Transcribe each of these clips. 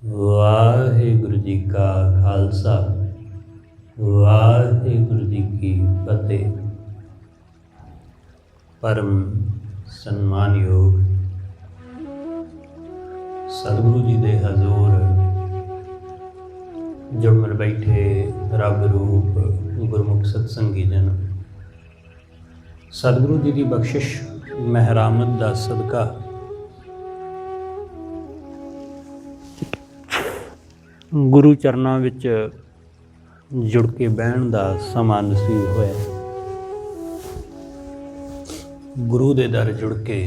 ਵਾਹਿਗੁਰੂ ਜੀ ਕਾ ਖਾਲਸਾ ਵਾਹਿਗੁਰੂ ਜੀ ਕੀ ਫਤਿਹ। परम सन्मानयोग सतगुरु जी दे हजूर जुड़ बैठे रब रूप गुरमुख सत्संगी जन, सतगुरु जी की बख्शिश महरामत का सदका गुरु चरणों विच जुड़ के बहन का समा नसीब होया। गुरु दे दर जुड़ के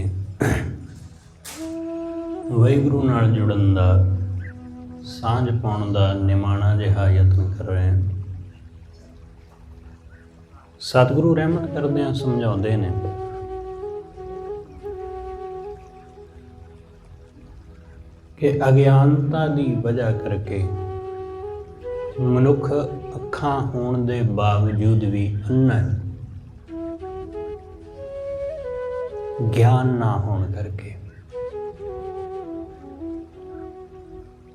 वाहिगुरु नाल जुड़न दा सांझ पाउण दा निमाणा जिहा यतन कर रहे हैं। सतगुरु रहमत करदिआं समझाउंदे ने कि अज्ञानता दी वजह करके मनुख अखां होण दे बावजूद भी अन्ना है, ज्ञान ना होने करके।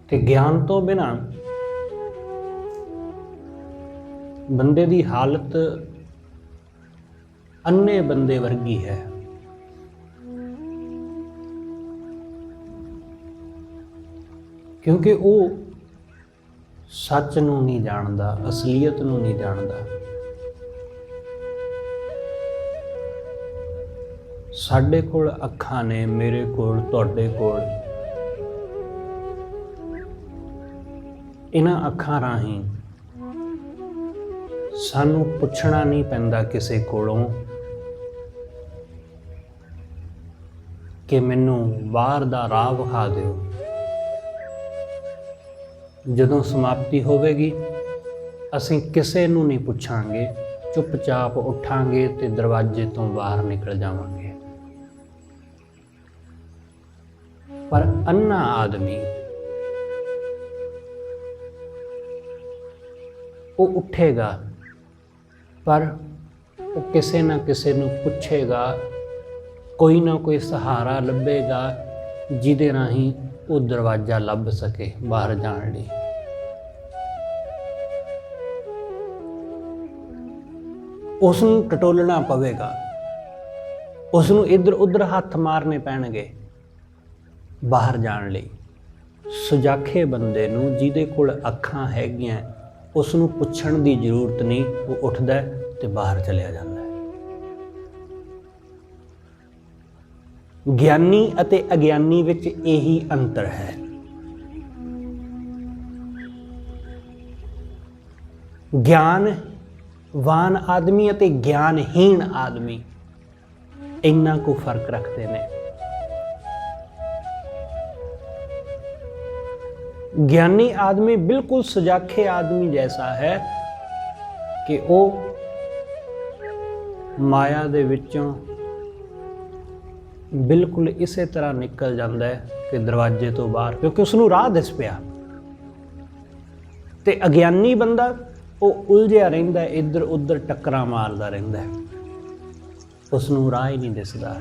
ते ज्ञान तो बिना बंदे दी हालत अन्ने बंदे वर्गी है। क्योंकि वो सच नूं नहीं जानदा, असलीयत नूं नहीं जानदा। साडे कोल अखां ने, मेरे कोल, तुहाडे कोल, इन्हां अखां राहीं सानू पुछना नहीं पैंदा किसी कोलों कि मैनू बाहर दा राह विखा दिओ। जदों समाप्ति होवेगी असीं किसे नू नहीं पुछांगे, चुपचाप उठांगे ते दरवाजे तो बाहर निकल जावांगे। पर अन्ना आदमी वो उठेगा, पर वो किसी ना किसी नू पुछेगा, कोई ना कोई सहारा लभेगा जिहदे राहीं वो दरवाजा लभ सके बाहर जाण लई। उसनू टटोलना पवेगा, उसनू इधर उधर हथ मारने पैणगे बाहर जाण लई। सुजाखे बंदे नू जिहदे कोल अखां हैगियां उसनू पुछण दी जरूरत नहीं, वो उठदा ते बाहर चलिया जांदा है। ज्ञानी अते अज्ञानी विच यही अंतर है। ज्ञानवान आदमी अते ज्ञानहीन आदमी इन्ना को फर्क रखते हैं। ज्ञानी आदमी बिल्कुल सुजाखे आदमी जैसा है कि वो माया दे विचों बिल्कुल इसे तरह निकल जाता है कि दरवाजे तो बाहर, क्योंकि उसनू राह दिस पिया। ते अज्ञानी बंदा वो उलझिया रहिंदा है, इधर उधर टक्करां मारदा रहिंदा है, उसनू राह ही नहीं दिसदा,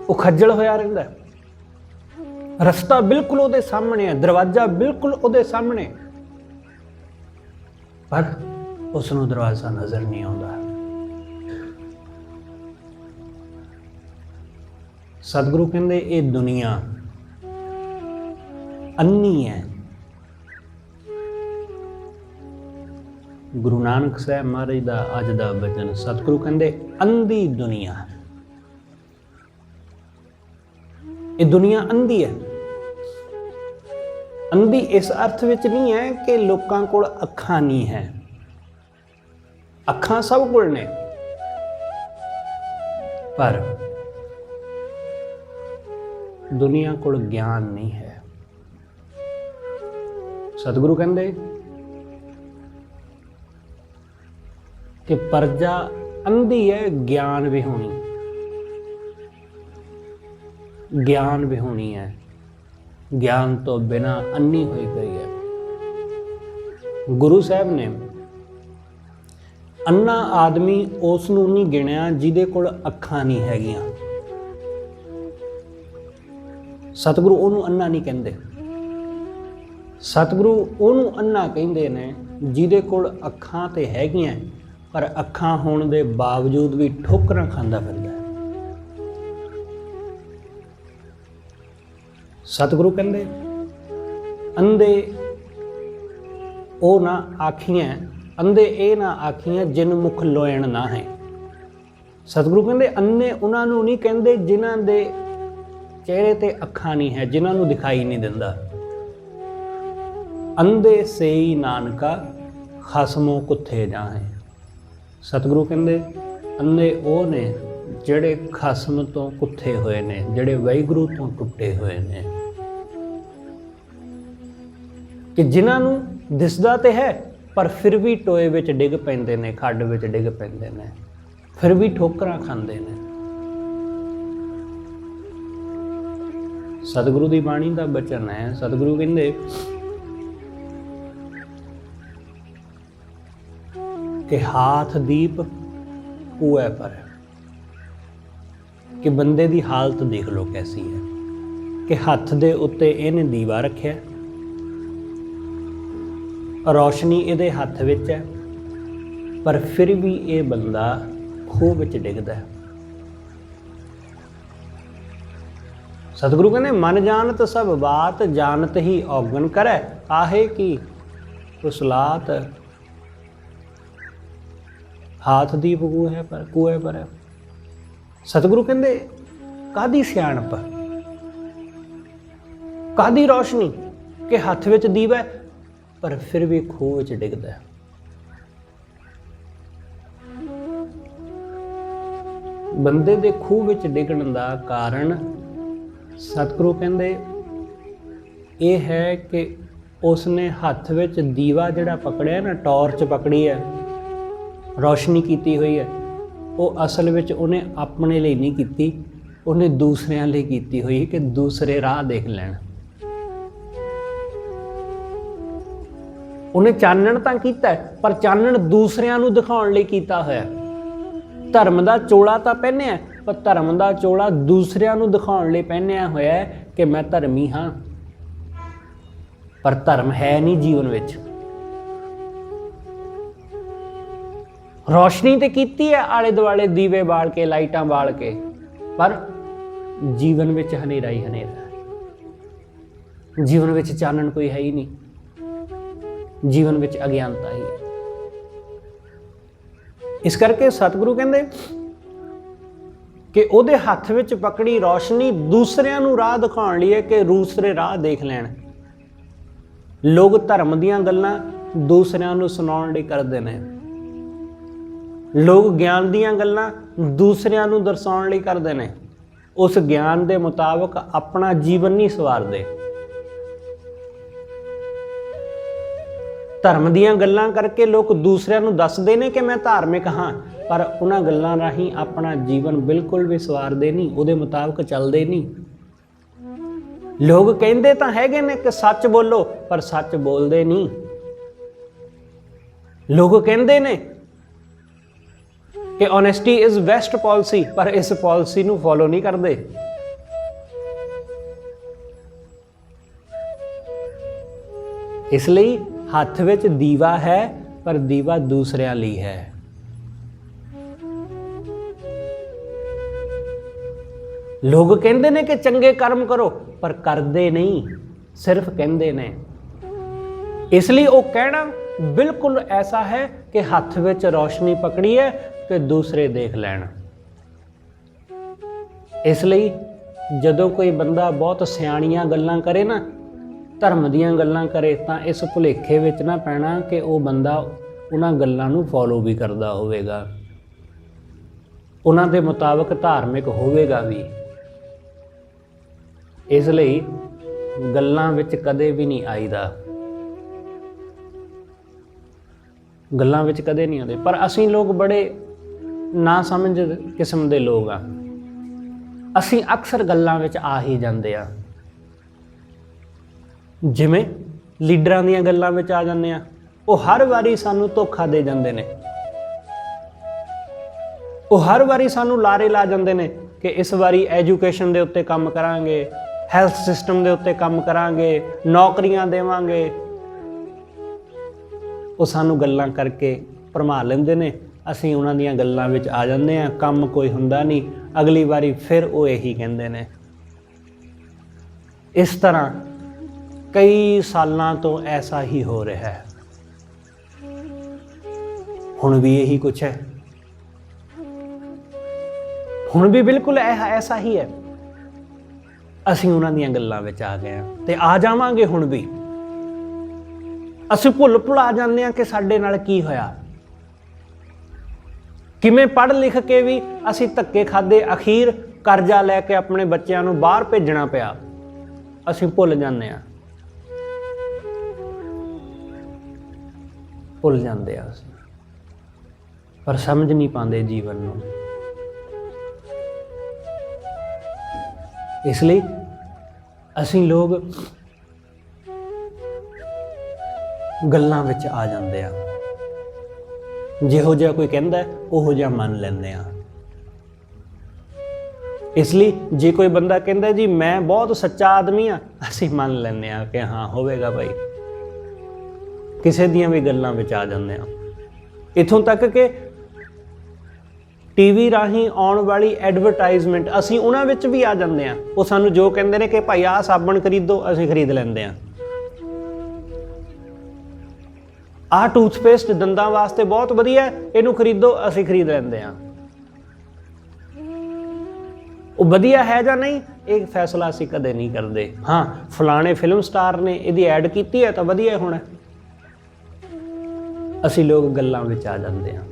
वो खज्जल होया रहिंदा है। रस्ता बिल्कुल उहदे सामने है, दरवाजा बिल्कुल उहदे सामने, पर उसनू दरवाजा नजर नहीं आउंदा। सतगुरु कहंदे ये दुनिया अन्नी है। गुरु नानक साहब महाराज दा अज दा वचन, सतगुरु कहंदे अंधी दुनिया, ये दुनिया अंधी है। अंधी इस अर्थ विच नहीं है कि लोकां कोल अखां नहीं है, अखां सब कोल ने, पर दुनिया कोल ज्ञान नहीं है। सतगुरु कहंदे कि प्रजा अंधी है, ज्ञान विहोणी, ज्ञान विहोणी है, ज्ञान तो बिना अन्नी हुई गई है। गुरु साहब ने अन्ना आदमी उस नूं नहीं गिणिया जिहदे कोल अखां नहीं हैगियां। सतगुरु उन्होंने अन्ना नहीं कहते। ਸਤਿਗੁਰੂ ਉਹਨੂੰ ਅੰਨਾ ਕਹਿੰਦੇ ਨੇ ਜਿਹਦੇ ਕੋਲ ਅੱਖਾਂ ਤੇ ਹੈਗੀਆਂ ਪਰ ਅੱਖਾਂ ਹੋਣ ਦੇ ਬਾਵਜੂਦ ਵੀ ਠੋਕਰਾਂ ਖਾਂਦਾ ਫਿਰਦਾ ਹੈ। ਸਤਿਗੁਰੂ ਕਹਿੰਦੇ ਅੰਧੇ ਉਹ ਨਾ ਆਖੀਆਂ, ਅੰਧੇ ਇਹ ਨਾ ਆਖੀਆਂ ਜਿਨ ਮੁਖ ਲੋਇਣ ਨਾ ਹੈ। ਸਤਿਗੁਰੂ ਕਹਿੰਦੇ ਅੰਨੇ ਉਹਨਾਂ ਨੂੰ ਨਹੀਂ ਕਹਿੰਦੇ ਜਿਨ੍ਹਾਂ ਦੇ ਚਿਹਰੇ ਤੇ ਅੱਖਾਂ ਨਹੀਂ ਹੈ, ਜਿਨ੍ਹਾਂ ਨੂੰ ਦਿਖਾਈ ਨਹੀਂ ਦਿੰਦਾ। ਅੰਧੇ ਸੇਈ ਨਾਨਕਾ ਖਸਮੋਂ ਕੁੱਥੇ ਜਾਹੇ। ਸਤਿਗੁਰੂ ਕਹਿੰਦੇ ਅੰਨੇ ਉਹ ਨੇ ਜਿਹੜੇ ਖਸਮ ਤੋਂ ਕੁੱਥੇ ਹੋਏ ਨੇ, ਜਿਹੜੇ ਵਾਹਿਗੁਰੂ ਤੋਂ ਟੁੱਟੇ ਹੋਏ ਨੇ, ਕਿ ਜਿਨ੍ਹਾਂ ਨੂੰ ਦਿਸਦਾ ਤੇ ਹੈ ਪਰ ਫਿਰ ਵੀ ਟੋਏ ਵਿੱਚ ਡਿੱਗ ਪੈਂਦੇ ਨੇ, ਖੱਡ ਵਿੱਚ ਡਿੱਗ ਪੈਂਦੇ ਨੇ, ਫਿਰ ਵੀ ਠੋਕਰਾਂ ਖਾਂਦੇ ਨੇ। ਸਤਿਗੁਰੂ ਦੀ ਬਾਣੀ ਦਾ ਬਚਨ ਹੈ। ਸਤਿਗੁਰੂ ਕਹਿੰਦੇ ਕਿ ਹਾਥ ਦੀਪ ਕੂਏ ਪਰ, ਕਿ ਬੰਦੇ ਦੀ ਹਾਲਤ ਦੇਖ ਲਓ ਕੈਸੀ ਹੈ, ਕਿ ਹੱਥ ਦੇ ਉੱਤੇ ਇਹਨੇ ਦੀਵਾ ਰੱਖਿਆ, ਰੌਸ਼ਨੀ ਇਹਦੇ ਹੱਥ ਵਿੱਚ ਹੈ, ਪਰ ਫਿਰ ਵੀ ਇਹ ਬੰਦਾ ਖੂਹ ਵਿੱਚ ਡਿੱਗਦਾ ਹੈ। ਸਤਿਗੁਰੂ ਕਹਿੰਦੇ ਮਨ ਜਾਣਤ ਸਭ ਬਾਤ, ਜਾਣਤ ਹੀ ਔਗਣ ਕਰੈ, ਆਹੇ ਕੀ ਕੁਸਲਾਤ ਹਾਥ ਦੀਪ ਕੂਏ ਪਰ। ਸਤਿਗੁਰੂ ਕਹਿੰਦੇ ਕਾਹਦੀ ਸਿਆਣਪ, ਕਾਹਦੀ ਰੌਸ਼ਨੀ ਕਿ ਹੱਥ ਵਿੱਚ ਦੀਵਾ ਪਰ ਫਿਰ ਵੀ ਖੂਹ ਵਿੱਚ ਡਿੱਗਦਾ ਹੈ। ਬੰਦੇ ਦੇ ਖੂਹ ਵਿੱਚ ਡਿੱਗਣ ਦਾ ਕਾਰਨ ਸਤਿਗੁਰੂ ਕਹਿੰਦੇ ਇਹ ਹੈ ਕਿ ਉਸਨੇ ਹੱਥ ਵਿੱਚ ਦੀਵਾ ਜਿਹੜਾ ਪਕੜਿਆ ਨਾ, ਟਾਰਚ ਪਕੜੀ ਹੈ, ਰੌਸ਼ਨੀ ਕੀਤੀ ਹੋਈ ਹੈ, ਉਹ ਅਸਲ ਵਿੱਚ ਉਹਨੇ ਆਪਣੇ ਲਈ ਨਹੀਂ ਕੀਤੀ, ਉਹਨੇ ਦੂਸਰਿਆਂ ਲਈ ਕੀਤੀ ਹੋਈ ਕਿ ਦੂਸਰੇ ਰਾਹ ਦੇਖ ਲੈਣ। ਉਹਨੇ ਚਾਨਣ ਤਾਂ ਕੀਤਾ ਪਰ ਚਾਨਣ ਦੂਸਰਿਆਂ ਨੂੰ ਦਿਖਾਉਣ ਲਈ ਕੀਤਾ ਹੋਇਆ। ਧਰਮ ਦਾ ਚੋਲਾ ਤਾਂ ਪਹਿਨਿਆ ਪਰ ਧਰਮ ਦਾ ਚੋਲਾ ਦੂਸਰਿਆਂ ਨੂੰ ਦਿਖਾਉਣ ਲਈ ਪਹਿਨਿਆ ਹੋਇਆ ਕਿ ਮੈਂ ਧਰਮੀ ਹਾਂ, ਪਰ ਧਰਮ ਹੈ ਨਹੀਂ ਜੀਵਨ ਵਿੱਚ। ਰੌਸ਼ਨੀ ਤੇ ਕੀਤੀ ਹੈ ਆਲੇ ਦੁਆਲੇ ਦੀਵੇ ਬਾਲ ਕੇ, ਲਾਈਟਾਂ ਬਾਲ ਕੇ, ਪਰ ਜੀਵਨ ਵਿੱਚ ਹਨੇਰਾ ਹੀ ਹਨੇਰਾ ਹੈ। ਜੀਵਨ ਵਿੱਚ ਚਾਨਣ ਕੋਈ ਹੈ ਹੀ ਨਹੀਂ, ਜੀਵਨ ਵਿੱਚ ਅਗਿਆਨਤਾ ਹੀ ਹੈ। ਇਸ ਕਰਕੇ ਸਤਿਗੁਰੂ ਕਹਿੰਦੇ ਕਿ ਉਹਦੇ ਹੱਥ ਵਿੱਚ ਪਕੜੀ ਰੌਸ਼ਨੀ ਦੂਸਰਿਆਂ ਨੂੰ ਰਾਹ ਦਿਖਾਉਣ ਲਈ ਹੈ ਕਿ ਦੂਸਰੇ ਰਾਹ ਦੇਖ ਲੈਣ। ਲੋਕ ਧਰਮ ਦੀਆਂ ਗੱਲਾਂ ਦੂਸਰਿਆਂ ਨੂੰ ਸੁਣਾਉਣ ਲਈ ਕਰਦੇ ਨੇ, ਲੋਕ ਗਿਆਨ ਦੀਆਂ ਗੱਲਾਂ ਦੂਸਰਿਆਂ ਨੂੰ ਦਰਸਾਉਣ ਲਈ ਕਰਦੇ ਨੇ, ਉਸ ਗਿਆਨ ਦੇ ਮੁਤਾਬਕ ਆਪਣਾ ਜੀਵਨ ਨਹੀਂ ਸਵਾਰਦੇ। ਧਰਮ ਦੀਆਂ ਗੱਲਾਂ ਕਰਕੇ ਲੋਕ ਦੂਸਰਿਆਂ ਨੂੰ ਦੱਸਦੇ ਨੇ ਕਿ ਮੈਂ ਧਾਰਮਿਕ ਹਾਂ, ਪਰ ਉਹਨਾਂ ਗੱਲਾਂ ਰਾਹੀਂ ਆਪਣਾ ਜੀਵਨ ਬਿਲਕੁਲ ਵੀ ਸਵਾਰਦੇ ਨਹੀਂ, ਉਹਦੇ ਮੁਤਾਬਕ ਚੱਲਦੇ ਨਹੀਂ। ਲੋਕ ਕਹਿੰਦੇ ਤਾਂ ਹੈਗੇ ਨੇ ਕਿ ਸੱਚ ਬੋਲੋ, ਪਰ ਸੱਚ ਬੋਲਦੇ ਨਹੀਂ। ਲੋਕ ਕਹਿੰਦੇ ਨੇ ਕਿ ਓਨੈਸਟੀ ਇਜ਼ ਬੈਸਟ ਪਾਲਿਸੀ, ਪਰ ਇਸ ਪਾਲਿਸੀ ਨੂੰ ਫੋਲੋ ਨਹੀਂ ਕਰਦੇ। ਇਸ ਲਈ ਹੱਥ ਵਿੱਚ ਦੀਵਾ ਹੈ ਪਰ ਦੀਵਾ ਦੂਸਰਿਆਂ ਲਈ ਹੈ। ਲੋਕ ਕਹਿੰਦੇ ਨੇ ਕਿ ਚੰਗੇ ਕਰਮ ਕਰੋ, ਪਰ ਕਰਦੇ ਨਹੀਂ, ਸਿਰਫ ਕਹਿੰਦੇ ਨੇ। ਇਸ ਲਈ ਉਹ ਕਹਿਣਾ ਬਿਲਕੁਲ ਐਸਾ ਹੈ ਕਿ ਹੱਥ ਵਿੱਚ ਰੌਸ਼ਨੀ ਪਕੜੀ ਹੈ ਕਿ ਦੂਸਰੇ ਦੇਖ ਲੈਣ। ਇਸ ਲਈ ਜਦੋਂ ਕੋਈ ਬੰਦਾ ਬਹੁਤ ਸਿਆਣੀਆਂ ਗੱਲਾਂ ਕਰੇ ਨਾ, ਧਰਮ ਦੀਆਂ ਗੱਲਾਂ ਕਰੇ, ਤਾਂ ਇਸ ਭੁਲੇਖੇ ਵਿੱਚ ਨਾ ਪੈਣਾ ਕਿ ਉਹ ਬੰਦਾ ਉਹਨਾਂ ਗੱਲਾਂ ਨੂੰ ਫੋਲੋ ਵੀ ਕਰਦਾ ਹੋਵੇਗਾ, ਉਹਨਾਂ ਦੇ ਮੁਤਾਬਕ ਧਾਰਮਿਕ ਹੋਵੇਗਾ ਵੀ। ਇਸ ਲਈ ਗੱਲਾਂ ਵਿੱਚ ਕਦੇ ਵੀ ਨਹੀਂ ਆਈਦਾ, ਗੱਲਾਂ ਵਿੱਚ ਕਦੇ ਨਹੀਂ ਆਉਂਦੇ। ਪਰ ਅਸੀਂ ਲੋਕ ਬੜੇ ਨਾ ਸਮਝ ਕਿਸਮ ਦੇ ਲੋਕ ਆ, ਅਸੀਂ ਅਕਸਰ ਗੱਲਾਂ ਵਿੱਚ ਆ ਹੀ ਜਾਂਦੇ ਆ। ਜਿਵੇਂ ਲੀਡਰਾਂ ਦੀਆਂ ਗੱਲਾਂ ਵਿੱਚ ਆ ਜਾਂਦੇ ਆ, ਉਹ ਹਰ ਵਾਰੀ ਸਾਨੂੰ ਧੋਖਾ ਦੇ ਜਾਂਦੇ ਨੇ, ਉਹ ਹਰ ਵਾਰੀ ਸਾਨੂੰ ਲਾਰੇ ਲਾ ਜਾਂਦੇ ਨੇ ਕਿ ਇਸ ਵਾਰੀ ਐਜੂਕੇਸ਼ਨ ਦੇ ਉੱਤੇ ਕੰਮ ਕਰਾਂਗੇ, ਹੈਲਥ ਸਿਸਟਮ ਦੇ ਉੱਤੇ ਕੰਮ ਕਰਾਂਗੇ, ਨੌਕਰੀਆਂ ਦੇਵਾਂਗੇ। ਉਹ ਸਾਨੂੰ ਗੱਲਾਂ ਕਰਕੇ ਭਰਮਾ ਲੈਂਦੇ ਨੇ, ਅਸੀਂ ਉਹਨਾਂ ਦੀਆਂ ਗੱਲਾਂ ਵਿੱਚ ਆ ਜਾਂਦੇ ਹਾਂ, ਕੰਮ ਕੋਈ ਹੁੰਦਾ ਨਹੀਂ। ਅਗਲੀ ਵਾਰੀ ਫਿਰ ਉਹ ਇਹੀ ਕਹਿੰਦੇ ਨੇ। ਇਸ ਤਰ੍ਹਾਂ ਕਈ ਸਾਲਾਂ ਤੋਂ ਐਸਾ ਹੀ ਹੋ ਰਿਹਾ ਹੈ। ਹੁਣ ਵੀ ਇਹੀ ਕੁਛ ਹੈ, ਹੁਣ ਵੀ ਬਿਲਕੁਲ ਐਸਾ ਹੀ ਹੈ। ਅਸੀਂ ਉਹਨਾਂ ਦੀਆਂ ਗੱਲਾਂ ਵਿੱਚ ਆ ਗਏ ਹਾਂ ਤੇ ਆ ਜਾਵਾਂਗੇ ਹੁਣ ਵੀ। ਅਸੀਂ ਭੁਲਾ ਜਾਂਦੇ ਹਾਂ ਕਿ ਸਾਡੇ ਨਾਲ ਕੀ ਹੋਇਆ, ਕਿਵੇਂ ਪੜ੍ਹ ਲਿਖ ਕੇ ਵੀ ਅਸੀਂ ਧੱਕੇ ਖਾਦੇ, ਅਖੀਰ ਕਰਜ਼ਾ ਲੈ ਕੇ ਆਪਣੇ ਬੱਚਿਆਂ ਨੂੰ ਬਾਹਰ ਭੇਜਣਾ ਪਿਆ। ਅਸੀਂ ਭੁੱਲ ਜਾਂਦੇ ਹਾਂ, ਭੁੱਲ ਜਾਂਦੇ ਆ ਅਸੀਂ, ਪਰ ਸਮਝ ਨਹੀਂ ਪਾਉਂਦੇ ਜੀਵਨ ਨੂੰ। ਇਸ ਲਈ ਅਸੀਂ ਲੋਕ ਗੱਲਾਂ ਵਿੱਚ ਆ ਜਾਂਦੇ ਆ, ਜਿਹੋ ਜਿਹਾ ਕੋਈ ਕਹਿੰਦਾ ਉਹੋ ਜਿਹਾ ਮੰਨ ਲੈਂਦੇ ਆ। ਇਸ ਲਈ ਜੇ ਕੋਈ ਬੰਦਾ ਕਹਿੰਦਾ ਜੀ ਮੈਂ ਬਹੁਤ ਸੱਚਾ ਆਦਮੀ ਆ, ਅਸੀਂ ਮੰਨ ਲੈਂਦੇ ਆ ਕਿ ਹਾਂ ਹੋਵੇਗਾ ਭਾਈ। ਕਿਸੇ ਦੀਆਂ ਵੀ ਗੱਲਾਂ ਵਿੱਚ ਆ ਜਾਂਦੇ ਆ। ਇੱਥੋਂ ਤੱਕ ਕਿ ਟੀਵੀ ਰਾਹੀਂ ਆਉਣ ਵਾਲੀ ਐਡਵਰਟਾਈਜ਼ਮੈਂਟ, ਅਸੀਂ ਉਹਨਾਂ ਵਿੱਚ ਵੀ ਆ ਜਾਂਦੇ ਆ। ਉਹ ਸਾਨੂੰ ਜੋ ਕਹਿੰਦੇ ਨੇ ਕਿ ਭਾਈ ਆਹ ਸਾਬਣ ਖਰੀਦੋ, ਅਸੀਂ ਖਰੀਦ ਲੈਂਦੇ ਆ। ਆਹ ਟੂਥਪੇਸਟ ਦੰਦਾਂ ਵਾਸਤੇ ਬਹੁਤ ਵਧੀਆ, ਇਹਨੂੰ ਖਰੀਦੋ, ਅਸੀਂ ਖਰੀਦ ਲੈਂਦੇ ਆ। ਉਹ ਵਧੀਆ ਹੈ ਜਾਂ ਨਹੀਂ, ਇਹ ਫੈਸਲਾ ਅਸੀਂ ਕਦੇ ਨਹੀਂ ਕਰਦੇ। ਹਾਂ, ਫਲਾਣੇ ਫਿਲਮ ਸਟਾਰ ਨੇ ਇਹਦੀ ਐਡ ਕੀਤੀ ਹੈ ਤਾਂ ਵਧੀਆ ਹੋਣਾ। ਅਸੀਂ ਲੋਕ ਗੱਲਾਂ ਵਿੱਚ ਆ ਜਾਂਦੇ ਹਾਂ।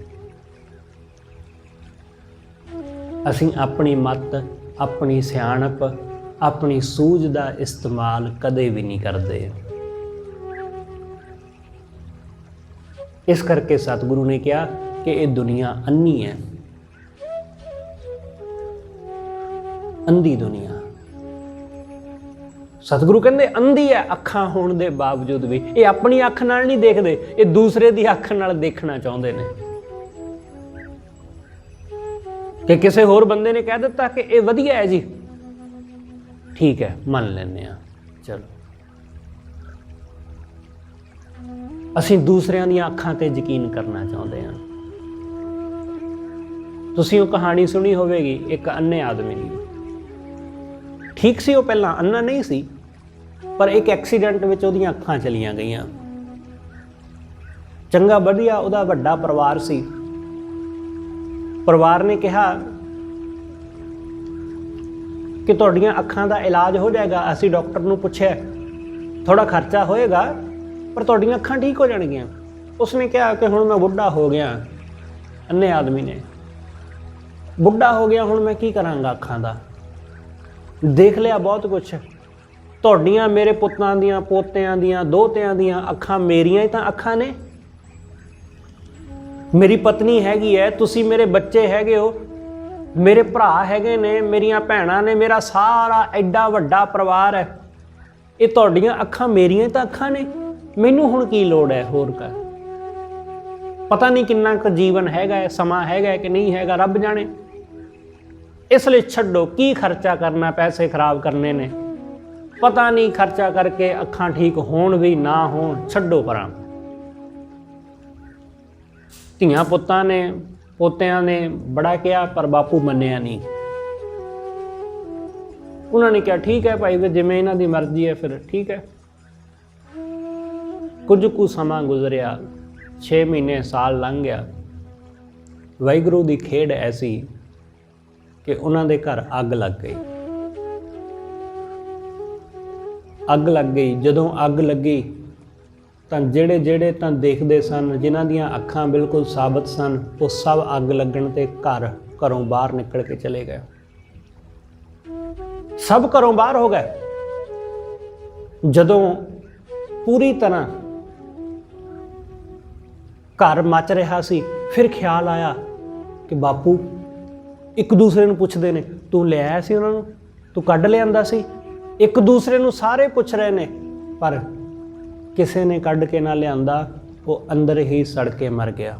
ਅਸੀਂ ਆਪਣੀ ਮੱਤ, ਆਪਣੀ ਸਿਆਣਪ, ਆਪਣੀ ਸੂਝ ਦਾ ਇਸਤੇਮਾਲ ਕਦੇ ਵੀ ਨਹੀਂ ਕਰਦੇ। ਇਸ ਕਰਕੇ ਸਤਿਗੁਰੂ ਨੇ ਕਿਹਾ ਕਿ ਇਹ ਦੁਨੀਆ ਅੰਨੀ ਹੈ, ਅੰਧੀ ਦੁਨੀਆ। ਸਤਿਗੁਰੂ ਕਹਿੰਦੇ ਅੰਧੀ ਹੈ ਅੱਖਾਂ ਹੋਣ ਦੇ ਬਾਵਜੂਦ ਵੀ। ਇਹ ਆਪਣੀ ਅੱਖ ਨਾਲ ਨਹੀਂ ਦੇਖਦੇ, ਇਹ ਦੂਸਰੇ ਦੀ ਅੱਖ ਨਾਲ ਦੇਖਣਾ ਚਾਹੁੰਦੇ ਨੇ। ਕਿ ਕਿਸੇ ਹੋਰ ਬੰਦੇ ਨੇ ਕਹਿ ਦਿੱਤਾ ਕਿ ਇਹ ਵਧੀਆ ਹੈ ਜੀ, ਠੀਕ ਹੈ ਮੰਨ ਲੈਂਦੇ ਹਾਂ, ਚਲੋ। ਅਸੀਂ ਦੂਸਰਿਆਂ ਦੀਆਂ ਅੱਖਾਂ ਤੇ ਯਕੀਨ ਕਰਨਾ ਚਾਹੁੰਦੇ ਹਾਂ। ਤੁਸੀਂ ਉਹ ਕਹਾਣੀ ਸੁਣੀ ਹੋਵੇਗੀ ਇੱਕ ਅੰਨੇ ਆਦਮੀ ਦੀ। ਠੀਕ ਸੀ ਉਹ, ਪਹਿਲਾਂ ਅੰਨਾ ਨਹੀਂ ਸੀ, ਪਰ ਇੱਕ ਐਕਸੀਡੈਂਟ ਵਿੱਚ ਉਹਦੀਆਂ ਅੱਖਾਂ ਚਲੀਆਂ ਗਈਆਂ। ਚੰਗਾ ਵਧੀਆ ਉਹਦਾ ਵੱਡਾ ਪਰਿਵਾਰ ਸੀ। ਪਰਿਵਾਰ ਨੇ ਕਿਹਾ ਕਿ ਤੁਹਾਡੀਆਂ ਅੱਖਾਂ ਦਾ ਇਲਾਜ ਹੋ ਜਾਏਗਾ। ਅਸੀਂ ਡਾਕਟਰ ਨੂੰ ਪੁੱਛਿਆ, ਥੋੜਾ ਖਰਚਾ ਹੋਏਗਾ ਪਰ ਤੁਹਾਡੀਆਂ ਅੱਖਾਂ ਠੀਕ ਹੋ ਜਾਣਗੀਆਂ। ਉਸਨੇ ਕਿਹਾ ਕਿ ਹੁਣ ਮੈਂ ਬੁੱਢਾ ਹੋ ਗਿਆ। ਅੰਨੇ ਆਦਮੀ ਨੇ, ਬੁੱਢਾ ਹੋ ਗਿਆ, ਹੁਣ ਮੈਂ ਕੀ ਕਰਾਂਗਾ ਅੱਖਾਂ ਦਾ, ਦੇਖ ਲਿਆ ਬਹੁਤ ਕੁਛ। ਤੁਹਾਡੀਆਂ ਮੇਰੇ ਪੁੱਤਾਂ ਦੀਆਂ, ਪੋਤਿਆਂ ਦੀਆਂ, ਦੋਹਤਿਆਂ ਦੀਆਂ ਅੱਖਾਂ ਮੇਰੀਆਂ ਹੀ ਤਾਂ ਅੱਖਾਂ ਨੇ। ਮੇਰੀ ਪਤਨੀ ਹੈਗੀ ਹੈ, ਤੁਸੀਂ ਮੇਰੇ ਬੱਚੇ ਹੈਗੇ ਹੋ, ਮੇਰੇ ਭਰਾ ਹੈਗੇ ਨੇ, ਮੇਰੀਆਂ ਭੈਣਾਂ ਨੇ, ਮੇਰਾ ਸਾਰਾ ਐਡਾ ਵੱਡਾ ਪਰਿਵਾਰ ਹੈ। ਇਹ ਤੁਹਾਡੀਆਂ ਅੱਖਾਂ ਮੇਰੀਆਂ ਹੀ ਤਾਂ ਅੱਖਾਂ ਨੇ। ਮੈਨੂੰ ਹੁਣ ਕੀ ਲੋੜ ਹੈ ਹੋਰ ਕਾ? ਪਤਾ ਨਹੀਂ ਕਿੰਨਾ ਕੁ ਜੀਵਨ ਹੈਗਾ ਹੈ, ਸਮਾਂ ਹੈਗਾ ਹੈ ਕਿ ਨਹੀਂ ਹੈਗਾ, ਰੱਬ ਜਾਣੇ। ਇਸ ਲਈ ਛੱਡੋ, ਕੀ ਖਰਚਾ ਕਰਨਾ, ਪੈਸੇ ਖਰਾਬ ਕਰਨੇ ਨੇ। ਪਤਾ ਨਹੀਂ ਖਰਚਾ ਕਰਕੇ ਅੱਖਾਂ ਠੀਕ ਹੋਣ ਵੀ ਨਾ ਹੋਣ, ਛੱਡੋ ਪਰਾਂ। ਧੀਆਂ ਪੁੱਤਾਂ ਨੇ, ਪੋਤਿਆਂ ਨੇ ਬੜਾ ਕਿਹਾ ਪਰ ਬਾਪੂ ਮੰਨਿਆ ਨਹੀਂ। ਉਹਨਾਂ ਨੇ ਕਿਹਾ ਠੀਕ ਹੈ ਭਾਈ, ਜਿਵੇਂ ਇਹਨਾਂ ਦੀ ਮਰਜ਼ੀ ਹੈ ਫਿਰ ਠੀਕ ਹੈ। ਕੁਝ ਕੁ ਸਮਾਂ ਗੁਜ਼ਰਿਆ, 6 ਮਹੀਨੇ, ਸਾਲ ਲੰਘ ਗਿਆ। ਵਾਹਿਗੁਰੂ ਦੀ ਖੇਡ ਐਸੀ ਕਿ ਉਹਨਾਂ ਦੇ ਘਰ ਅੱਗ ਲੱਗ ਗਈ। ਅੱਗ ਲੱਗ ਗਈ। ਜਦੋਂ ਅੱਗ ਲੱਗੀ ਤਾਂ ਜਿਹੜੇ ਤਾਂ ਦੇਖਦੇ ਸਨ, ਜਿਨ੍ਹਾਂ ਦੀਆਂ ਅੱਖਾਂ ਬਿਲਕੁਲ ਸਾਬਤ ਸਨ, ਉਹ ਸਭ ਅੱਗ ਲੱਗਣ ਤੇ ਘਰੋਂ ਬਾਹਰ ਨਿਕਲ ਕੇ ਚਲੇ ਗਏ। ਸਭ ਘਰੋਂ ਬਾਹਰ ਹੋ ਗਏ। ਜਦੋਂ ਪੂਰੀ ਤਰ੍ਹਾਂ ਘਰ ਮੱਚ ਰਿਹਾ ਸੀ, ਫਿਰ ਖਿਆਲ ਆਇਆ ਕਿ ਬਾਪੂ, ਇੱਕ ਦੂਸਰੇ ਨੂੰ ਪੁੱਛਦੇ ਨੇ, ਤੂੰ ਲੈ ਆਇਆ ਸੀ ਉਹਨਾਂ ਨੂੰ, ਤੂੰ ਕੱਢ ਲਿਆਂਦਾ ਸੀ। ਇੱਕ ਦੂਸਰੇ ਨੂੰ ਸਾਰੇ ਪੁੱਛ ਰਹੇ ਨੇ, ਪਰ ਕਿਸੇ ਨੇ ਕੱਢ ਕੇ ਨਾ ਲਿਆਂਦਾ। ਉਹ ਅੰਦਰ ਹੀ ਸੜ ਕੇ ਮਰ ਗਿਆ।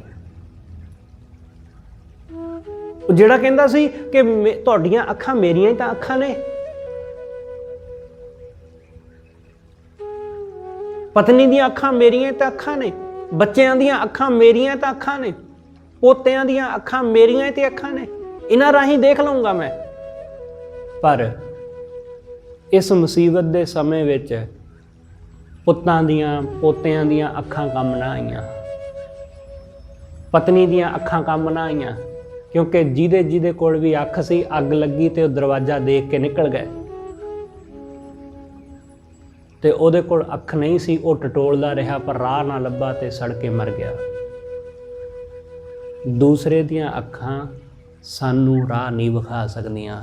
ਉਹ ਜਿਹੜਾ ਕਹਿੰਦਾ ਸੀ ਕਿ ਤੁਹਾਡੀਆਂ ਅੱਖਾਂ ਮੇਰੀਆਂ ਹੀ ਤਾਂ ਅੱਖਾਂ ਨੇ, ਪਤਨੀ ਦੀਆਂ ਅੱਖਾਂ ਮੇਰੀਆਂ ਤਾਂ ਅੱਖਾਂ ਨੇ, ਬੱਚਿਆਂ ਦੀਆਂ ਅੱਖਾਂ ਮੇਰੀਆਂ ਤਾਂ ਅੱਖਾਂ ਨੇ, ਪੋਤਿਆਂ ਦੀਆਂ ਅੱਖਾਂ ਮੇਰੀਆਂ ਤੇ ਅੱਖਾਂ ਨੇ, ਇਹਨਾਂ ਰਾਹੀਂ ਦੇਖ ਲਊਂਗਾ ਮੈਂ। ਪਰ ਇਸ ਮੁਸੀਬਤ ਦੇ ਸਮੇਂ ਵਿੱਚ ਪੁੱਤਾਂ ਦੀਆਂ ਪੋਤਿਆਂ ਦੀਆਂ ਅੱਖਾਂ ਕੰਮ ਨਾ ਆਈਆਂ, ਪਤਨੀ ਦੀਆਂ ਅੱਖਾਂ ਕੰਮ ਨਾ ਆਈਆਂ, ਕਿਉਂਕਿ ਜਿਹਦੇ ਕੋਲ ਵੀ ਅੱਖ ਸੀ, ਅੱਗ ਲੱਗੀ ਤੇ ਉਹ ਦਰਵਾਜ਼ਾ ਦੇਖ ਕੇ ਨਿਕਲ ਗਏ। ਤੇ ਉਹਦੇ ਕੋਲ ਅੱਖ ਨਹੀਂ ਸੀ, ਉਹ ਟਟੋਲਦਾ ਰਿਹਾ ਪਰ ਰਾਹ ਨਾ ਲੱਭਾ ਤੇ ਸੜ ਕੇ ਮਰ ਗਿਆ। ਦੂਸਰੇ ਦੀਆਂ ਅੱਖਾਂ ਸਾਨੂੰ ਰਾਹ ਨਹੀਂ ਵਿਖਾ ਸਕਦੀਆਂ,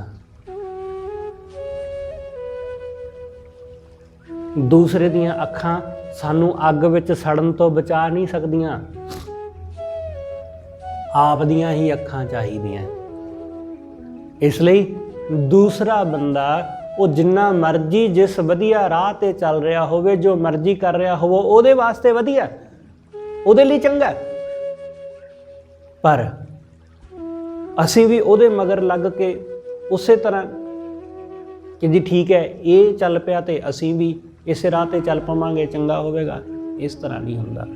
ਦੂਸਰੇ ਦੀਆਂ ਅੱਖਾਂ ਸਾਨੂੰ ਅੱਗ ਵਿੱਚ ਸੜਨ ਤੋਂ ਬਚਾ ਨਹੀਂ ਸਕਦੀਆਂ। ਆਪ ਦੀਆਂ ਹੀ ਅੱਖਾਂ ਚਾਹੀਦੀਆਂ। ਇਸ ਲਈ ਦੂਸਰਾ ਬੰਦਾ ਉਹ ਜਿੰਨਾ ਮਰਜ਼ੀ ਜਿਸ ਵਧੀਆ ਰਾਹ ਤੇ ਚੱਲ ਰਿਹਾ ਹੋਵੇ, ਜੋ ਮਰਜ਼ੀ ਕਰ ਰਿਹਾ ਹੋਵੇ, ਉਹਦੇ ਵਾਸਤੇ ਵਧੀਆ, ਉਹਦੇ ਲਈ ਚੰਗਾ, ਪਰ ਅਸੀਂ ਵੀ ਉਹਦੇ ਮਗਰ ਲੱਗ ਕੇ ਉਸੇ ਤਰ੍ਹਾਂ ਕਿ ਜੀ ਠੀਕ ਹੈ ਇਹ ਚੱਲ ਪਿਆ ਤੇ ਅਸੀਂ ਵੀ ਇਸੇ ਰਾਹ ਤੇ ਚੱਲ ਪਵਾਂਗੇ, ਚੰਗਾ ਹੋਵੇਗਾ। ਇਸ ਤਰ੍ਹਾਂ ਨਹੀਂ ਹੁੰਦਾ।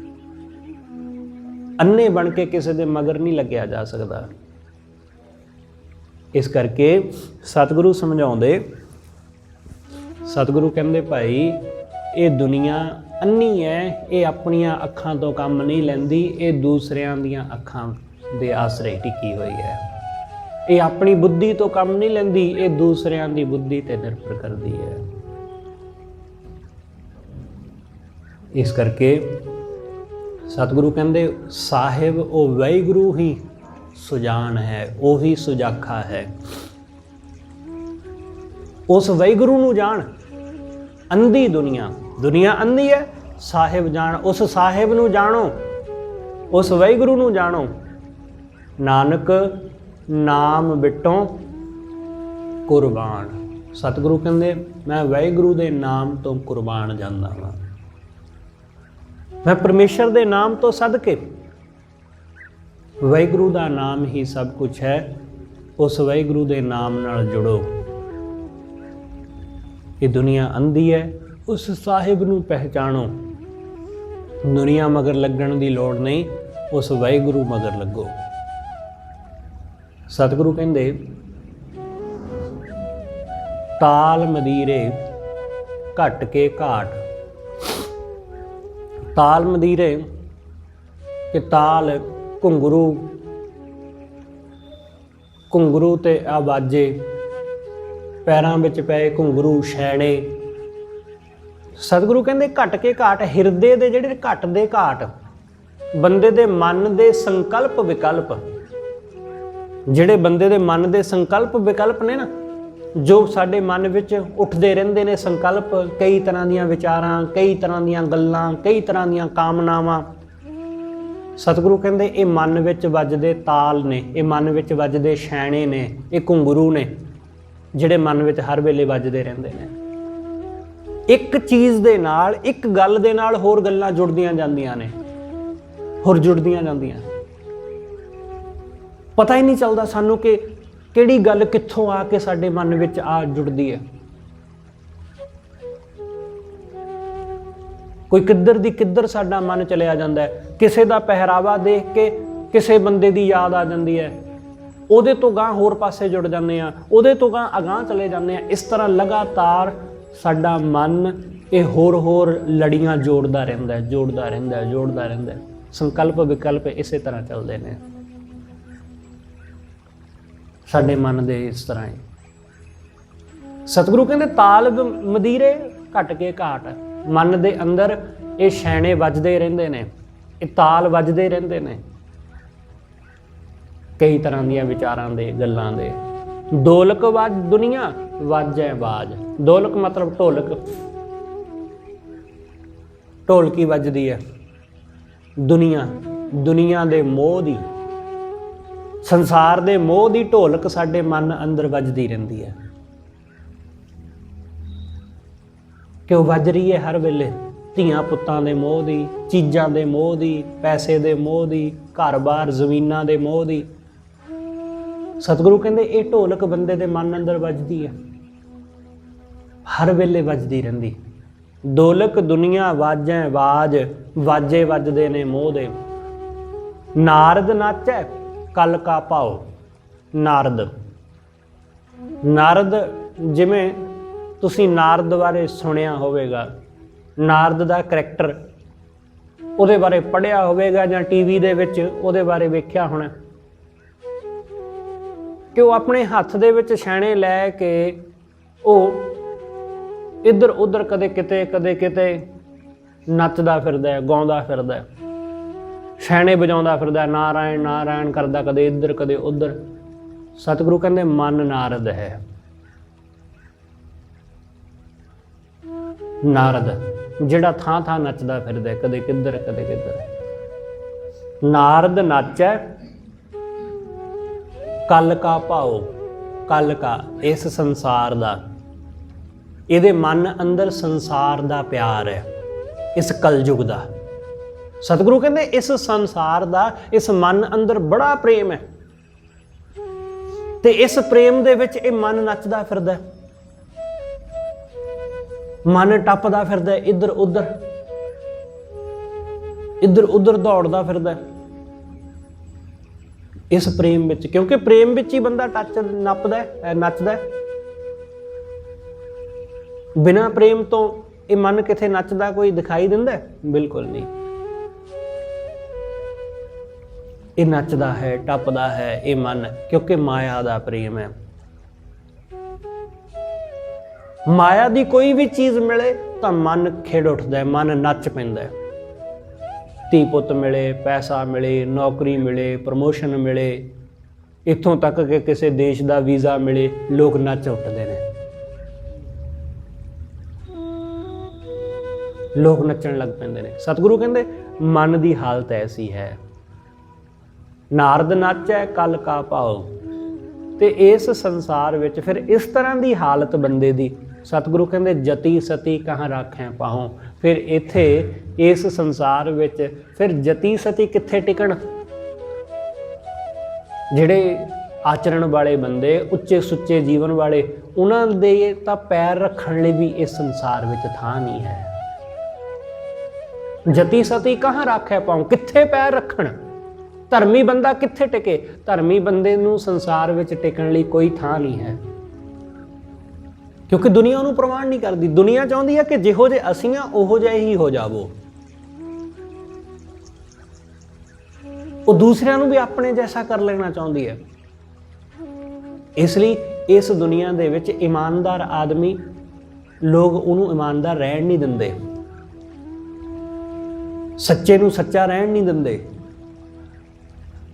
ਅੰਨੇ ਬਣ ਕੇ ਕਿਸੇ ਦੇ ਮਗਰ ਨਹੀਂ ਲੱਗਿਆ ਜਾ ਸਕਦਾ। ਇਸ ਕਰਕੇ ਸਤਿਗੁਰੂ ਸਮਝਾਉਂਦੇ, ਸਤਿਗੁਰੂ ਕਹਿੰਦੇ ਭਾਈ ਇਹ ਦੁਨੀਆ ਅੰਨੀ ਹੈ, ਇਹ ਆਪਣੀਆਂ ਅੱਖਾਂ ਤੋਂ ਕੰਮ ਨਹੀਂ ਲੈਂਦੀ, ਇਹ ਦੂਸਰਿਆਂ ਦੀਆਂ ਅੱਖਾਂ ਦੇ ਆਸਰੇ ਟਿਕੀ ਹੋਈ ਹੈ। ਇਹ ਆਪਣੀ ਬੁੱਧੀ ਤੋਂ ਕੰਮ ਨਹੀਂ ਲੈਂਦੀ, ਇਹ ਦੂਸਰਿਆਂ ਦੀ ਬੁੱਧੀ ਤੇ ਨਿਰਭਰ ਕਰਦੀ ਹੈ। ਇਸ ਕਰਕੇ ਸਤਿਗੁਰੂ ਕਹਿੰਦੇ ਸਾਹਿਬ ਉਹ ਵਾਹਿਗੁਰੂ ਹੀ ਸੁਜਾਨ ਹੈ, ਉਹੀ ਸੁਜਾਖਾ ਹੈ। ਉਸ ਵਾਹਿਗੁਰੂ ਨੂੰ ਜਾਣ। ਅੰਧੀ ਦੁਨੀਆ ਅੰਧੀ ਹੈ, ਸਾਹਿਬ ਜਾਣ। ਉਸ ਸਾਹਿਬ ਨੂੰ ਜਾਣੋ, ਉਸ ਵਾਹਿਗੁਰੂ ਨੂੰ ਜਾਣੋ। ਨਾਨਕ ਨਾਮ ਬਿਟੋਂ ਕੁਰਬਾਨ। ਸਤਿਗੁਰੂ ਕਹਿੰਦੇ ਮੈਂ ਵਾਹਿਗੁਰੂ ਦੇ ਨਾਮ ਤੋਂ ਕੁਰਬਾਨ ਜਾਂਦਾ ਹਾਂ। ਮੈਂ ਪਰਮੇਸ਼ਰ ਦੇ ਨਾਮ ਤੋਂ ਸਦਕੇ, ਵਾਹਿਗੁਰੂ ਦਾ ਨਾਮ ਹੀ ਸਭ ਕੁਝ ਹੈ। ਉਸ ਵਾਹਿਗੁਰੂ ਦੇ ਨਾਮ ਨਾਲ ਜੁੜੋ। ਇਹ ਦੁਨੀਆ ਅੰਧੀ ਹੈ, ਉਸ ਸਾਹਿਬ ਨੂੰ ਪਹਿਚਾਣੋ। ਦੁਨੀਆ ਮਗਰ ਲੱਗਣ ਦੀ ਲੋੜ ਨਹੀਂ, ਉਸ ਵਾਹਿਗੁਰੂ ਮਗਰ ਲੱਗੋ। ਸਤਿਗੁਰੂ ਕਹਿੰਦੇ ਤਾਲ ਮਦੀਰੇ ਘਟ ਕੇ ਘਾਟ। ਤਾਲ ਮਦੀਰੇ ਕਿ ਤਾਲ ਘੁੰਗਰੂ ਤੇ ਆਵਾਜ਼ੇ, ਪੈਰਾਂ ਵਿੱਚ ਪਏ ਘੁੰਗਰੂ ਛੈਣੇ। ਸਤਿਗੁਰੂ ਕਹਿੰਦੇ ਘਟ ਕੇ ਘਾਟ, ਹਿਰਦੇ ਦੇ ਜਿਹੜੇ ਘਟ ਦੇ ਘਾਟ, ਬੰਦੇ ਦੇ ਮਨ ਦੇ ਸੰਕਲਪ ਵਿਕਲਪ, ਜਿਹੜੇ ਬੰਦੇ ਦੇ ਮਨ ਦੇ ਸੰਕਲਪ ਵਿਕਲਪ ਨੇ ਨਾ, ਜੋ ਸਾਡੇ ਮਨ ਵਿੱਚ ਉੱਠਦੇ ਰਹਿੰਦੇ ਨੇ ਸੰਕਲਪ, ਕਈ ਤਰ੍ਹਾਂ ਦੀਆਂ ਵਿਚਾਰਾਂ, ਕਈ ਤਰ੍ਹਾਂ ਦੀਆਂ ਗੱਲਾਂ, ਕਈ ਤਰ੍ਹਾਂ ਦੀਆਂ ਕਾਮਨਾਵਾਂ। ਸਤਿਗੁਰੂ ਕਹਿੰਦੇ ਇਹ ਮਨ ਵਿੱਚ ਵੱਜਦੇ ਤਾਲ ਨੇ, ਇਹ ਮਨ ਵਿੱਚ ਵੱਜਦੇ ਛੈਣੇ ਨੇ, ਇਹ ਘੁੰਗਰੂ ਨੇ ਜਿਹੜੇ ਮਨ ਵਿੱਚ ਹਰ ਵੇਲੇ ਵੱਜਦੇ ਰਹਿੰਦੇ ਨੇ। ਇੱਕ ਚੀਜ਼ ਦੇ ਨਾਲ, ਇੱਕ ਗੱਲ ਦੇ ਨਾਲ ਹੋਰ ਗੱਲਾਂ ਜੁੜਦੀਆਂ ਜਾਂਦੀਆਂ ਨੇ, ਹੋਰ ਜੁੜਦੀਆਂ ਜਾਂਦੀਆਂ। ਪਤਾ ਹੀ ਨਹੀਂ ਚੱਲਦਾ ਸਾਨੂੰ ਕਿ ਕਿਹੜੀ ਗੱਲ ਕਿੱਥੋਂ ਆ ਕੇ ਸਾਡੇ ਮਨ ਵਿੱਚ ਆ ਜੁੜਦੀ ਹੈ। ਕੋਈ ਕਿੱਧਰ ਦੀ ਕਿੱਧਰ ਸਾਡਾ ਮਨ ਚਲਿਆ ਜਾਂਦਾ ਹੈ। ਕਿਸੇ ਦਾ ਪਹਿਰਾਵਾ ਦੇਖ ਕੇ ਕਿਸੇ ਬੰਦੇ ਦੀ ਯਾਦ ਆ ਜਾਂਦੀ ਹੈ, ਉਹਦੇ ਤੋਂ ਗਾਂਹ ਹੋਰ ਪਾਸੇ ਜੁੜ ਜਾਂਦੇ ਆ, ਉਹਦੇ ਤੋਂ ਗਾਂਹ ਅਗਾਂਹ ਚਲੇ ਜਾਂਦੇ ਆ। ਇਸ ਤਰ੍ਹਾਂ ਲਗਾਤਾਰ ਸਾਡਾ ਮਨ ਇਹ ਹੋਰ ਲੜੀਆਂ ਜੋੜਦਾ ਰਹਿੰਦਾ। ਸੰਕਲਪ ਵਿਕਲਪ ਇਸੇ ਤਰ੍ਹਾਂ ਚੱਲਦੇ ਨੇ ਸਾਡੇ ਮਨ ਦੇ। ਇਸ ਤਰ੍ਹਾਂ ਹੀ ਸਤਿਗੁਰੂ ਕਹਿੰਦੇ ਤਾਲ ਮਦੀਰੇ ਘਟ ਕੇ ਘਾਟ। ਮਨ ਦੇ ਅੰਦਰ ਇਹ ਛੈਣੇ ਵੱਜਦੇ ਰਹਿੰਦੇ ਨੇ, ਇਹ ਤਾਲ ਵੱਜਦੇ ਰਹਿੰਦੇ ਨੇ, ਕਈ ਤਰ੍ਹਾਂ ਦੀਆਂ ਵਿਚਾਰਾਂ ਦੇ, ਗੱਲਾਂ ਦੇ। ਢੋਲਕ ਵੱਜ ਦੁਨੀਆ ਵਾਜੈ ਬਾਜ। ਢੋਲਕ ਮਤਲਬ ਢੋਲਕ, ਢੋਲਕੀ ਵੱਜਦੀ ਹੈ। ਦੁਨੀਆ ਦੇ ਮੋਹ ਦੀ, ਸੰਸਾਰ ਦੇ ਮੋਹ ਦੀ ਢੋਲਕ ਸਾਡੇ ਮਨ ਅੰਦਰ ਵੱਜਦੀ ਰਹਿੰਦੀ ਹੈ। ਕਿਉਂ ਵੱਜ ਰਹੀ ਹੈ ਹਰ ਵੇਲੇ? ਧੀਆਂ ਪੁੱਤਾਂ ਦੇ ਮੋਹ ਦੀ, ਚੀਜ਼ਾਂ ਦੇ ਮੋਹ ਦੀ, ਪੈਸੇ ਦੇ ਮੋਹ ਦੀ, ਘਰ-ਬਾਰ ਜ਼ਮੀਨਾਂ ਦੇ ਮੋਹ ਦੀ। ਸਤਿਗੁਰੂ ਕਹਿੰਦੇ ਇਹ ਢੋਲਕ ਬੰਦੇ ਦੇ ਮਨ ਅੰਦਰ ਵੱਜਦੀ ਹੈ, ਹਰ ਵੇਲੇ ਵੱਜਦੀ ਰਹਿੰਦੀ। दोलक दुनिया वाजै वाज, वाजे वजदे ने मोह दे। नारद नाचै कल का भाओ। नारद, नारद जिवें तुसीं नारद बारे सुनिया होवेगा, नारद दा करैक्टर ਉਹਦੇ ਬਾਰੇ ਪੜ੍ਹਿਆ ਹੋਵੇਗਾ ਜਾਂ ਟੀਵੀ ਦੇ ਵਿੱਚ ਉਹਦੇ ਬਾਰੇ ਵੇਖਿਆ ਹੋਣਾ ਕਿ ਉਹ ਆਪਣੇ ਹੱਥ ਦੇ ਵਿੱਚ ਛੈਣੇ ਲੈ ਕੇ ਉਹ ਇੱਧਰ ਉੱਧਰ ਕਦੇ ਕਿਤੇ ਨੱਚਦਾ ਫਿਰਦਾ ਹੈ, ਗਾਉਂਦਾ ਫਿਰਦਾ ਹੈ, ਛੈਣੇ ਵਜਾਉਂਦਾ ਫਿਰਦਾ, ਨਾਰਾਇਣ ਨਾਰਾਇਣ ਕਰਦਾ, ਕਦੇ ਇੱਧਰ ਕਦੇ ਉੱਧਰ। ਸਤਿਗੁਰੂ ਕਹਿੰਦੇ ਮਨ ਨਾਰਦ ਹੈ। ਨਾਰਦ ਜਿਹੜਾ ਥਾਂ ਥਾਂ ਨੱਚਦਾ ਫਿਰਦਾ, ਕਦੇ ਕਿੱਧਰ ਕਦੇ ਕਿੱਧਰ। ਨਾਰਦ ਨਾਚੈ ਕਲ ਕਾ ਭਾਓ। ਕਲ ਕਾ ਇਸ ਸੰਸਾਰ ਦਾ, ਇਹਦੇ ਮਨ ਅੰਦਰ ਸੰਸਾਰ ਦਾ ਪਿਆਰ ਹੈ, ਇਸ ਕਲਯੁਗ ਦਾ। ਸਤਿਗੁਰੂ ਕਹਿੰਦੇ ਇਸ ਸੰਸਾਰ ਦਾ, ਇਸ ਮਨ ਅੰਦਰ ਬੜਾ ਪ੍ਰੇਮ ਹੈ ਤੇ ਇਸ ਪ੍ਰੇਮ ਦੇ ਵਿੱਚ ਇਹ ਮਨ ਨੱਚਦਾ ਫਿਰਦਾ, ਮਨ ਟੱਪਦਾ ਫਿਰਦਾ, ਇੱਧਰ ਉੱਧਰ ਦੌੜਦਾ ਫਿਰਦਾ ਇਸ ਪ੍ਰੇਮ ਵਿੱਚ, ਕਿਉਂਕਿ ਪ੍ਰੇਮ ਵਿੱਚ ਹੀ ਬੰਦਾ ਨੱਚਦਾ। ਬਿਨਾਂ ਪ੍ਰੇਮ ਤੋਂ ਇਹ ਮਨ ਕਿਥੇ ਨੱਚਦਾ ਕੋਈ ਦਿਖਾਈ ਦਿੰਦਾ? ਬਿਲਕੁਲ ਨਹੀਂ। ਇਹ ਨੱਚਦਾ ਹੈ, ਟੱਪਦਾ ਹੈ ਇਹ ਮਨ, ਕਿਉਂਕਿ ਮਾਇਆ ਦਾ ਪ੍ਰੇਮ ਹੈ। ਮਾਇਆ ਦੀ ਕੋਈ ਵੀ ਚੀਜ਼ ਮਿਲੇ ਤਾਂ ਮਨ ਖਿੜ ਉੱਠਦਾ ਹੈ, ਮਨ ਨੱਚ ਪੈਂਦਾ ਹੈ। ਧੀ ਪੁੱਤ ਮਿਲੇ, ਪੈਸਾ ਮਿਲੇ, ਨੌਕਰੀ ਮਿਲੇ, ਪ੍ਰਮੋਸ਼ਨ ਮਿਲੇ, ਇੱਥੋਂ ਤੱਕ ਕਿ ਕਿਸੇ ਦੇਸ਼ ਦਾ ਵੀਜ਼ਾ ਮਿਲੇ, ਲੋਕ ਨੱਚ ਉੱਠਦੇ ਨੇ, ਲੋਕ ਨੱਚਣ ਲੱਗ ਪੈਂਦੇ ਨੇ। ਸਤਿਗੁਰੂ ਕਹਿੰਦੇ ਮਨ ਦੀ ਹਾਲਤ ਐਸੀ ਹੈ। ਨਾਰਦ ਨਾਚੈ ਕਲ ਕਾ ਭਾਓ। ਤੇ ਇਸ ਸੰਸਾਰ ਵਿੱਚ ਫਿਰ ਇਸ ਤਰ੍ਹਾਂ ਦੀ ਹਾਲਤ ਬੰਦੇ ਦੀ, ਸਤਿਗੁਰੂ ਕਹਿੰਦੇ ਜਤੀ ਸਤੀ ਕਹਾਂ ਰਾਖੈ ਪਾਹੋਂ। ਫਿਰ ਇੱਥੇ ਇਸ ਸੰਸਾਰ ਵਿੱਚ ਫਿਰ ਜਤੀ ਸਤੀ ਕਿੱਥੇ ਟਿਕਣ? ਜਿਹੜੇ ਆਚਰਣ ਵਾਲੇ ਬੰਦੇ, ਉੱਚੇ ਸੁੱਚੇ ਜੀਵਨ ਵਾਲੇ, ਉਹਨਾਂ ਦੇ ਤਾਂ ਪੈਰ ਰੱਖਣ ਲਈ ਵੀ ਇਸ ਸੰਸਾਰ ਵਿੱਚ ਥਾਂ ਨਹੀਂ ਹੈ। ਜਤੀ ਸਤੀ ਕਹਾਂ ਰਾਖੈ ਪਾਹੋਂ, ਕਿੱਥੇ ਪੈਰ ਰੱਖਣ? ਧਰਮੀ ਬੰਦਾ ਕਿੱਥੇ ਟਿਕੇ? ਧਰਮੀ ਬੰਦੇ ਨੂੰ ਸੰਸਾਰ ਵਿੱਚ ਟਿਕਣ ਲਈ ਕੋਈ ਥਾਂ ਨਹੀਂ ਹੈ, ਕਿਉਂਕਿ ਦੁਨੀਆ ਉਹਨੂੰ ਪ੍ਰਵਾਨ ਨਹੀਂ ਕਰਦੀ। ਦੁਨੀਆ ਚਾਹੁੰਦੀ ਹੈ ਕਿ ਜਿਹੋ ਜਿਹੇ ਅਸੀਂ ਆ ਉਹੋ ਜਿਹੇ ਹੀ ਹੋ ਜਾਵੋ। ਉਹ ਦੂਸਰਿਆਂ ਨੂੰ ਵੀ ਆਪਣੇ ਜੈਸਾ ਕਰ ਲੈਣਾ ਚਾਹੁੰਦੀ ਹੈ। ਇਸ ਲਈ ਇਸ ਦੁਨੀਆ ਦੇ ਵਿੱਚ ਇਮਾਨਦਾਰ ਆਦਮੀ, ਲੋਕ ਉਹਨੂੰ ਇਮਾਨਦਾਰ ਰਹਿਣ ਨਹੀਂ ਦਿੰਦੇ, ਸੱਚੇ ਨੂੰ ਸੱਚਾ ਰਹਿਣ ਨਹੀਂ ਦਿੰਦੇ,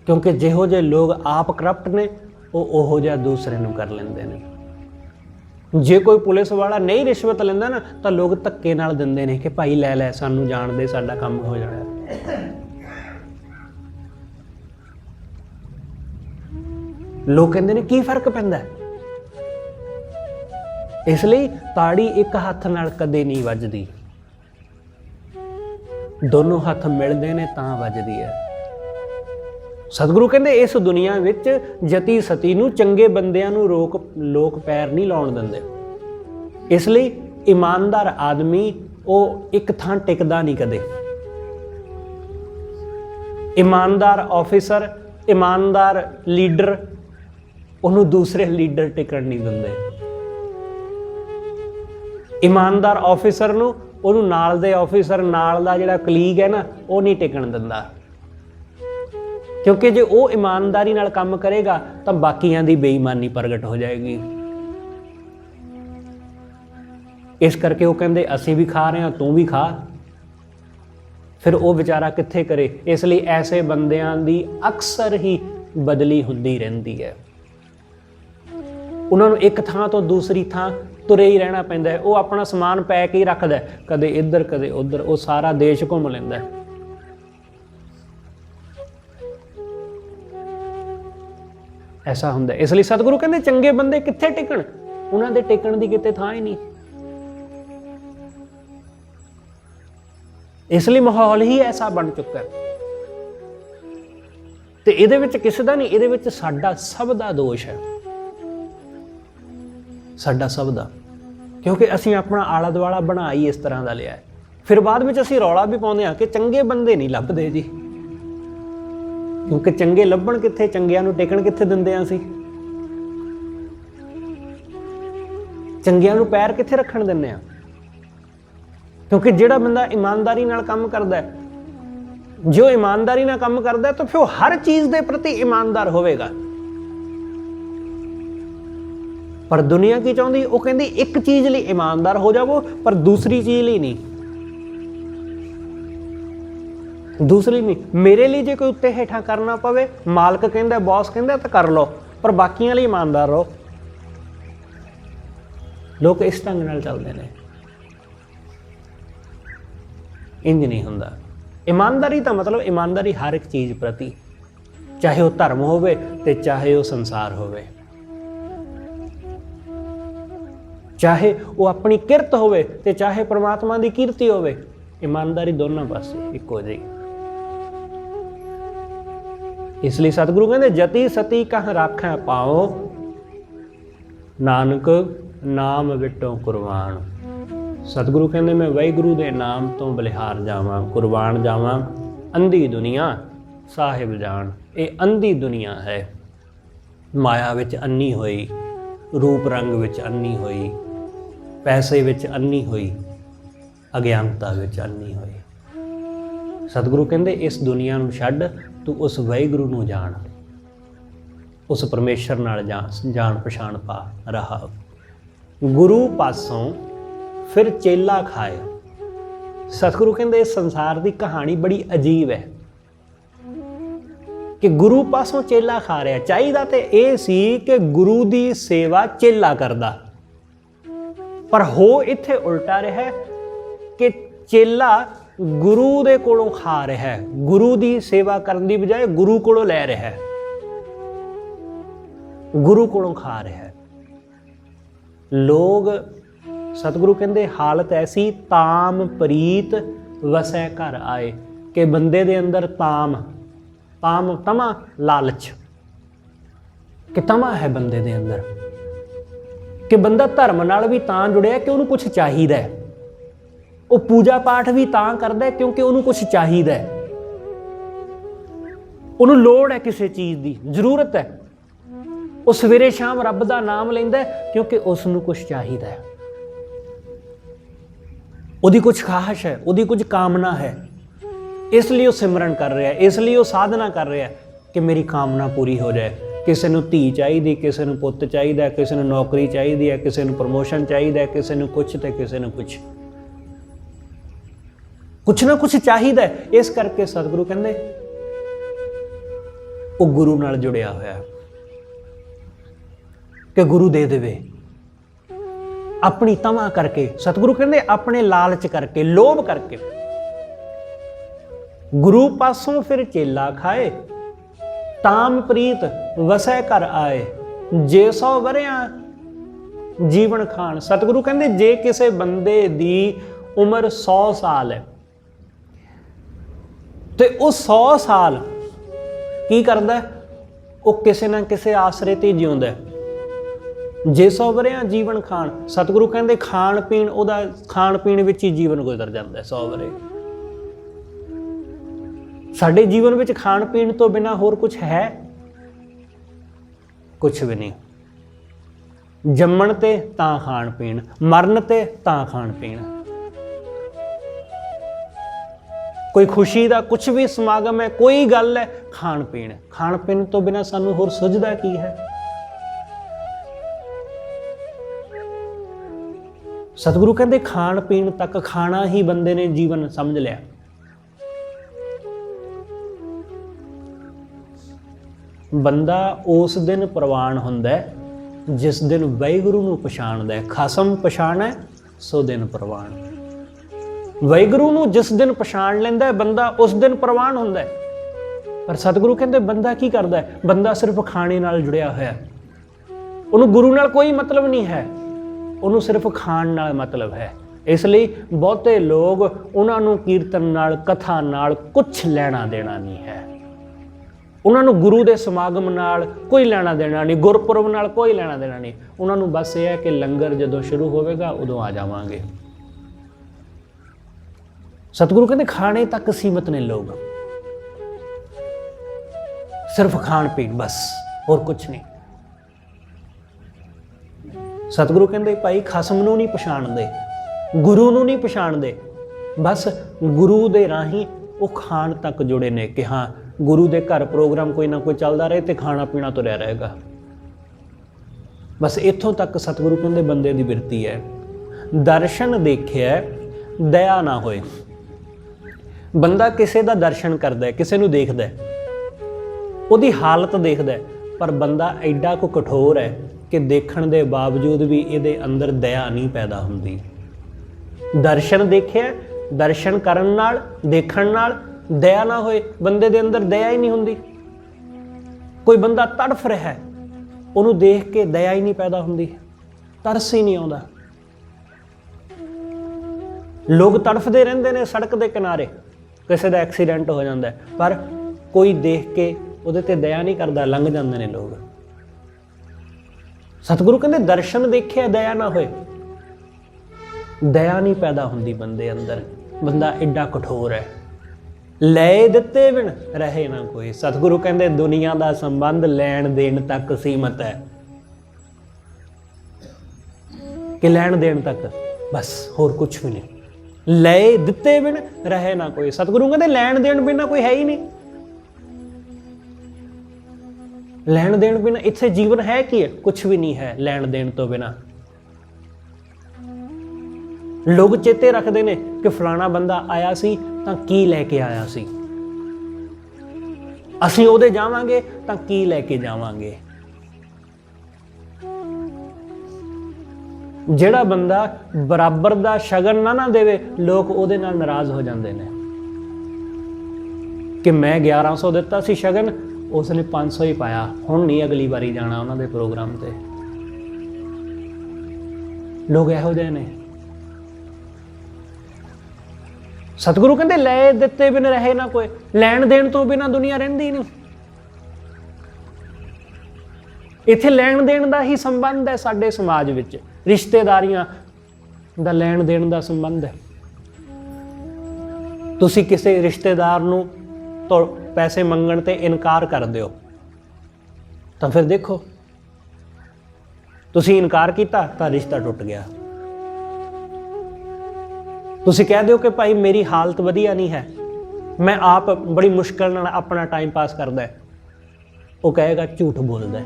ਕਿਉਂਕਿ ਜਿਹੋ ਜਿਹੇ ਲੋਕ ਆਪ ਕਰਪਟ ਨੇ ਉਹ ਉਹੋ ਜਿਹਾ ਦੂਸਰੇ ਨੂੰ ਕਰ ਲੈਂਦੇ ਨੇ। ਜੇ ਕੋਈ ਪੁਲਿਸ ਵਾਲਾ ਨਹੀਂ ਰਿਸ਼ਵਤ ਲੈਂਦਾ ਨਾ ਤਾਂ ਲੋਕ ਧੱਕੇ ਨਾਲ ਦਿੰਦੇ ਨੇ ਕਿ ਭਾਈ ਲੈ ਲੈ, ਸਾਨੂੰ ਜਾਣ ਦੇ, ਸਾਡਾ ਕੰਮ ਹੋ ਜਾਣਾ। ਲੋਕ ਕਹਿੰਦੇ ਨੇ ਕੀ ਫਰਕ ਪੈਂਦਾ? ਇਸ ਲਈ ਤਾੜੀ ਇੱਕ ਹੱਥ ਨਾਲ ਕਦੇ ਨਹੀਂ ਵੱਜਦੀ, ਦੋਨੋਂ ਹੱਥ ਮਿਲਦੇ ਨੇ ਤਾਂ ਵੱਜਦੀ ਹੈ। ਸਤਿਗੁਰੂ ਕਹਿੰਦੇ ਇਸ ਦੁਨੀਆ ਵਿੱਚ ਜਤੀ ਸਤੀ ਨੂੰ, ਚੰਗੇ ਬੰਦਿਆਂ ਨੂੰ ਲੋਕ ਪੈਰ ਨਹੀਂ ਲਾਉਣ ਦਿੰਦੇ। ਇਸ ਲਈ ਇਮਾਨਦਾਰ ਆਦਮੀ ਉਹ ਇੱਕ ਥਾਂ ਟਿਕਦਾ ਨਹੀਂ ਕਦੇ। ਇਮਾਨਦਾਰ ਆਫੀਸਰ, ਇਮਾਨਦਾਰ ਲੀਡਰ, ਉਹਨੂੰ ਦੂਸਰੇ ਲੀਡਰ ਟਿਕਣ ਨਹੀਂ ਦਿੰਦੇ। ਇਮਾਨਦਾਰ ਆਫੀਸਰ ਨੂੰ ਉਹਨੂੰ ਨਾਲ ਦੇ ਆਫੀਸਰ, ਨਾਲ ਦਾ ਜਿਹੜਾ ਕਲੀਗ ਹੈ ਨਾ, ਉਹ ਨਹੀਂ ਟਿਕਣ ਦਿੰਦਾ, ਕਿਉਂਕਿ ਜੇ ਉਹ ਇਮਾਨਦਾਰੀ ਨਾਲ ਕੰਮ ਕਰੇਗਾ ਤਾਂ ਬਾਕੀਆਂ ਦੀ ਬੇਈਮਾਨੀ ਪ੍ਰਗਟ ਹੋ ਜਾਏਗੀ। ਇਸ ਕਰਕੇ ਉਹ ਕਹਿੰਦੇ ਅਸੀਂ ਵੀ ਖਾ ਰਹੇ ਹਾਂ, ਤੂੰ ਵੀ ਖਾ। ਫਿਰ ਉਹ ਵਿਚਾਰਾ ਕਿੱਥੇ ਕਰੇ? ਇਸ ਲਈ ਐਸੇ ਬੰਦਿਆਂ ਦੀ ਅਕਸਰ ਹੀ ਬਦਲੀ ਹੁੰਦੀ ਰਹਿੰਦੀ ਹੈ। ਉਹਨਾਂ ਨੂੰ ਇੱਕ ਥਾਂ ਤੋਂ ਦੂਸਰੀ ਥਾਂ ਤੁਰੇ ਹੀ ਰਹਿਣਾ ਪੈਂਦਾ ਹੈ। ਉਹ ਆਪਣਾ ਸਮਾਨ ਪੈਕ ਹੀ ਰੱਖਦਾ, ਕਦੇ ਇੱਧਰ ਕਦੇ ਉੱਧਰ, ਉਹ ਸਾਰਾ ਦੇਸ਼ ਘੁੰਮ ਲੈਂਦਾ। ਐਸਾ ਹੁੰਦਾ। ਇਸ ਲਈ ਸਤਿਗੁਰੂ ਕਹਿੰਦੇ ਚੰਗੇ ਬੰਦੇ ਕਿੱਥੇ ਟਿਕਣ? ਉਹਨਾਂ ਦੇ ਟਿਕਣ ਦੀ ਕਿਤੇ ਥਾਂ ਹੀ ਨਹੀਂ। ਇਸ ਲਈ ਮਾਹੌਲ ਹੀ ਐਸਾ ਬਣ ਚੁੱਕਾ ਤੇ ਇਹਦੇ ਵਿੱਚ ਕਿਸੇ ਦਾ ਨਹੀਂ, ਇਹਦੇ ਵਿੱਚ ਸਾਡਾ ਸਭ ਦਾ ਦੋਸ਼ ਹੈ, ਸਾਡਾ ਸਭ ਦਾ। क्योंकि असीं अपना आला दुआला बना ही इस तरह का लिया है। फिर बाद में असीं रौला भी पाउंदे हां कि चंगे बंदे नहीं लभदे जी, क्योंकि चंगे लभण कित्थे, चंगियां नूं टिकण कित्थे दिंदे हां असीं, चंगियां नूं पैर कित्थे रखण दिंदे हां। क्योंकि जिहड़ा बंदा ईमानदारी नाल काम करदा है, जो ईमानदारी नाल काम करदा है, तो फिर हर चीज़ दे प्रति ईमानदार होवेगा। पर दुनिया की चाहुंदी, वो कहंदी एक चीज़ लई ईमानदार हो जावो पर दूसरी चीज़ लई नहीं, दूसरी नहीं। मेरे लिए जे कोई उत्ते हेठा करना पवे, मालक कहंदा, बॉस कहंदा तो कर लो, पर बाकियां लई ईमानदार रहो। लोग इस ढंग नाल चलदे ने, इंज नहीं हुंदा। ईमानदारी का मतलब ईमानदारी हर एक चीज़ प्रति, चाहे वह धर्म होवे ते चाहे वह संसार होवे, चाहे वो अपनी किरत होवे ते चाहे परमात्मा की कीर्ति होवे। ईमानदारी दोनों पासे इक्को जी। इसलिए सतगुरु कहते जति सती कह राखै पाओ, नानक नाम विटों कुर्बान। सतगुरु कहते मैं वाहिगुरु के नाम तो बलिहार जावां, कुर्बान जावां। अंधी दुनिया साहिब जान, ये अंधी दुनिया है, माया विच अन्नी होई, रूप रंग विच अन्नी होई, पैसे विच अन्नी होई, अज्ञानता विच अन्नी होई। सतगुरु कहते इस दुनिया नूं छड्ड, तू उस वाहिगुरू नूं जान, उस परमेश्वर नाल जान पछाण पा रहा। गुरु पासों फिर चेला खाए। सतगुरु कहते इस संसार की कहानी बड़ी अजीब है कि गुरु पासों चेला खा रहा। चाहिदा ते ये सी कि गुरु की सेवा चेला करदा, पर हो इत्थे उल्टा रहा कि चेला गुरु दे कोलों खा रहा है, गुरु की सेवा करने की बजाय गुरु कोलों लै रहा है, गुरु कोलों खा रहा है। लोग सतगुरु कहते हालत ऐसी ताम प्रीत वसै घर आए, कि बंदे दे अंदर ताम तमा लालच, कि तमा है बंदे दे अंदर, कि बंदा धर्म नाल भी तां जुड़िया कि उन्होंने कुछ चाहिदा है, वो पूजा पाठ भी तां करदा है क्योंकि उन्होंने कुछ चाहिदा है, उन्होंने लोड़ है किसी चीज़ की, जरूरत है। वो सवेरे शाम रब का नाम लैंदा है क्योंकि उसनूं कुछ चाहिदा है, उसकी कुछ ख्वाहिश है, उसकी कुछ कामना है, इसलिए वो सिमरन कर रहा है, इसलिए वो साधना कर रहा है कि मेरी कामना पूरी हो जाए। किसी नूं धी चाहिदी, किसी नूं पुत्त चाहिदा, किसी नूं नौकरी चाहिदी है, किसी नूं प्रमोशन चाहिदा है, किसी नूं कुछ ते किसी नूं कुछ ना कुछ चाहिदा है। इस करके सतगुरु कहंदे वो गुरु नाल जुड़िया होया कि गुरु दे देवे, अपनी तमा करके। सतगुरु कहंदे अपने लालच करके, लोभ करके। गुरु पासों फिर चेला खाए, ताम प्रीत वसै घर आए, जे 100 वरिया जीवन खान। सतगुरु कहंदे जे किसी बंदे दी उम्र 100 साल है तो वो 100 साल की करदा है, वो किसी ना किसी आसरे ते जिउंदा है। जे 100 वरिया जीवन खान, सतगुरु कहंदे खाण पीण उहदा खाण पीण विच ही जीवन गुजर जांदा है 100 वरे। साडे जीवन विच खाण पीण तो बिना होर कुछ है? कुछ भी नहीं। जम्मण ते तां खाण पीण, मरण ते तां खाण पीण। कोई खुशी का कुछ भी समागम है, कोई गल है, खाण पीण। खाण पीण तो बिना सानू होर सुझदा की है? सतगुरु कहते खाण पीण तक खाना ही बंदे ने जीवन समझ लिया। बंदा उस दिन प्रवान हुंदा है जिस दिन वाहिगुरू नूं पछाणदा है। खसम पछाणै सो दिन प्रवान। वाहिगुरू नूं जिस दिन पछाण लैंदा है बंदा, उस दिन प्रवान हुंदा है। पर सतगुरु कहते बंदा की करदा है? बंदा सिर्फ खाने नाल जुड़िया होया, उन्होंने गुरु नाल कोई मतलब नहीं है, उन्होंने सिर्फ खाण नाल मतलब है। इसलिए बहुते लोग उन्होंने कीर्तन नाल, कथा नाल कुछ लेना देना नहीं है। ਉਹਨਾਂ ਨੂੰ ਗੁਰੂ ਦੇ ਸਮਾਗਮ ਨਾਲ ਕੋਈ ਲੈਣਾ ਦੇਣਾ ਨਹੀਂ, ਗੁਰਪੁਰਬ ਨਾਲ ਕੋਈ ਲੈਣਾ ਦੇਣਾ ਨਹੀਂ। ਉਹਨਾਂ ਨੂੰ ਬਸ ਇਹ ਹੈ ਕਿ ਲੰਗਰ ਜਦੋਂ ਸ਼ੁਰੂ ਹੋਵੇਗਾ ਉਦੋਂ ਆ ਜਾਵਾਂਗੇ। ਸਤਿਗੁਰੂ ਕਹਿੰਦੇ ਖਾਣੇ ਤੱਕ ਸੀਮਤ ਨੇ ਲੋਕ, ਸਿਰਫ ਖਾਣ ਪੀਣ ਬਸ, ਹੋਰ ਕੁਛ ਨਹੀਂ। ਸਤਿਗੁਰੂ ਕਹਿੰਦੇ ਭਾਈ ਖਸਮ ਨੂੰ ਨਹੀਂ ਪਛਾਣਦੇ, ਗੁਰੂ ਨੂੰ ਨਹੀਂ ਪਛਾਣਦੇ, ਬਸ ਗੁਰੂ ਦੇ ਰਾਹੀਂ ਉਹ ਖਾਣ ਤੱਕ ਜੁੜੇ ਨੇ ਕਿ ਹਾਂ ਗੁਰੂ ਦੇ ਘਰ ਪ੍ਰੋਗਰਾਮ ਕੋਈ ਨਾ ਕੋਈ ਚੱਲਦਾ ਰਹੇ ਤੇ ਖਾਣਾ ਪੀਣਾ ਤੁਰਿਆ ਰਹੇਗਾ। ਬਸ ਇੱਥੋਂ ਤੱਕ ਸਤਿਗੁਰੂ ਕਹਿੰਦੇ ਬੰਦੇ ਦੀ ਬਿਰਤੀ ਹੈ। ਦਰਸ਼ਨ ਦੇਖਿਆ ਦਇਆ ਨਾ ਹੋਏ। ਬੰਦਾ ਕਿਸੇ ਦਾ ਦਰਸ਼ਨ ਕਰਦਾ, ਕਿਸੇ ਨੂੰ ਦੇਖਦਾ, ਉਹਦੀ ਹਾਲਤ ਦੇਖਦਾ, ਪਰ ਬੰਦਾ ਐਡਾ ਕੁ ਕਠੋਰ ਹੈ ਕਿ ਦੇਖਣ ਦੇ ਬਾਵਜੂਦ ਵੀ ਇਹਦੇ ਅੰਦਰ ਦਇਆ ਨਹੀਂ ਪੈਦਾ ਹੁੰਦੀ। ਦਰਸ਼ਨ ਦੇਖਿਆ, ਦਰਸ਼ਨ ਕਰਨ ਨਾਲ, ਦੇਖਣ ਨਾਲ ਦਇਆ ਨਾ ਹੋਏ, ਬੰਦੇ ਦੇ ਅੰਦਰ ਦਇਆ ਹੀ ਨਹੀਂ ਹੁੰਦੀ। ਕੋਈ ਬੰਦਾ ਤੜਫ ਰਿਹਾ, ਉਹਨੂੰ ਦੇਖ ਕੇ ਦਇਆ ਹੀ ਨਹੀਂ ਪੈਦਾ ਹੁੰਦੀ, ਤਰਸ ਹੀ ਨਹੀਂ ਆਉਂਦਾ। ਲੋਕ ਤੜਫਦੇ ਰਹਿੰਦੇ ਨੇ ਸੜਕ ਦੇ ਕਿਨਾਰੇ, ਕਿਸੇ ਦਾ ਐਕਸੀਡੈਂਟ ਹੋ ਜਾਂਦਾ ਪਰ ਕੋਈ ਦੇਖ ਕੇ ਉਹਦੇ ਤੇ ਦਇਆ ਨਹੀਂ ਕਰਦਾ, ਲੰਘ ਜਾਂਦੇ ਨੇ ਲੋਕ। ਸਤਿਗੁਰੂ ਕਹਿੰਦੇ ਦਰਸ਼ਨ ਦੇਖਿਆ ਦਇਆ ਨਾ ਹੋਏ, ਦਇਆ ਨਹੀਂ ਪੈਦਾ ਹੁੰਦੀ ਬੰਦੇ ਅੰਦਰ। ਬੰਦਾ ਐਡਾ ਕਠੋਰ ਹੈ। ਲੈ ਦਿੱਤੇ ਬਿਨ ਰਹੇ ਨਾ ਕੋਈ। ਸਤਿਗੁਰੂ ਕਹਿੰਦੇ ਦੁਨੀਆ ਦਾ ਸੰਬੰਧ ਲੈਣ ਦੇਣ ਤੱਕ ਸੀਮਤ ਹੈ, ਕਿ ਲੈਣ ਦੇਣ ਤੱਕ ਬਸ, ਹੋਰ ਕੁਛ ਵੀ ਨਹੀਂ। ਲੈ ਦਿੱਤੇ ਬਿਨ ਰਹੇ ਨਾ ਕੋਈ। ਸਤਿਗੁਰੂ ਕਹਿੰਦੇ ਲੈਣ ਦੇਣ ਬਿਨਾਂ ਕੋਈ ਹੈ ਹੀ ਨਹੀਂ। ਲੈਣ ਦੇਣ ਬਿਨਾਂ ਇੱਥੇ ਜੀਵਨ ਹੈ ਕੀ ਹੈ? ਕੁਛ ਵੀ ਨਹੀਂ ਹੈ ਲੈਣ ਦੇਣ ਤੋਂ ਬਿਨਾਂ। ਲੋਕ ਚੇਤੇ ਰੱਖਦੇ ਨੇ ਕਿ ਫਲਾਣਾ ਬੰਦਾ ਆਇਆ ਸੀ ਤਾਂ ਕੀ ਲੈ ਕੇ ਆਇਆ ਸੀ, ਅਸੀਂ ਉਹਦੇ ਜਾਵਾਂਗੇ ਤਾਂ ਕੀ ਲੈ ਕੇ ਜਾਵਾਂਗੇ। ਜਿਹੜਾ ਬੰਦਾ ਬਰਾਬਰ ਦਾ ਸ਼ਗਨ ਨਾ ਦੇਵੇ, ਲੋਕ ਉਹਦੇ ਨਾਲ ਨਾਰਾਜ਼ ਹੋ ਜਾਂਦੇ ਨੇ ਕਿ ਮੈਂ 1100 ਦਿੱਤਾ ਸੀ ਸ਼ਗਨ, ਉਸਨੇ 500 ਹੀ ਪਾਇਆ, ਹੁਣ ਨਹੀਂ ਅਗਲੀ ਵਾਰੀ ਜਾਣਾ ਉਹਨਾਂ ਦੇ ਪ੍ਰੋਗਰਾਮ ਤੇ। ਲੋਕ ਇਹੋ ਜਿਹੇ ਨੇ। ਸਤਿਗੁਰੂ ਕਹਿੰਦੇ ਲੈ ਦਿੱਤੇ ਬਿਨ ਰਹੇ ਨਾ ਕੋਈ। ਲੈਣ ਦੇਣ ਤੋਂ ਬਿਨਾਂ ਦੁਨੀਆ ਰਹਿੰਦੀ ਨਹੀਂ। ਇੱਥੇ ਲੈਣ ਦੇਣ ਦਾ ਹੀ ਸੰਬੰਧ ਹੈ ਸਾਡੇ ਸਮਾਜ ਵਿੱਚ, ਰਿਸ਼ਤੇਦਾਰੀਆਂ ਦਾ ਲੈਣ ਦੇਣ ਦਾ ਸੰਬੰਧ ਹੈ। ਤੁਸੀਂ ਕਿਸੇ ਰਿਸ਼ਤੇਦਾਰ ਨੂੰ ਤੋਂ ਪੈਸੇ ਮੰਗਣ ਤੇ ਇਨਕਾਰ ਕਰ ਦਿਓ ਤਾਂ ਫਿਰ ਦੇਖੋ, ਤੁਸੀਂ ਇਨਕਾਰ ਕੀਤਾ ਤਾਂ ਰਿਸ਼ਤਾ ਟੁੱਟ ਗਿਆ। ਤੁਸੀਂ ਕਹਿ ਦਿਓ ਕਿ ਭਾਈ ਮੇਰੀ ਹਾਲਤ ਵਧੀਆ ਨਹੀਂ ਹੈ, ਮੈਂ ਆਪ ਬੜੀ ਮੁਸ਼ਕਲ ਨਾਲ ਆਪਣਾ ਟਾਈਮ ਪਾਸ ਕਰਦਾ, ਉਹ ਕਹੇਗਾ ਝੂਠ ਬੋਲਦਾ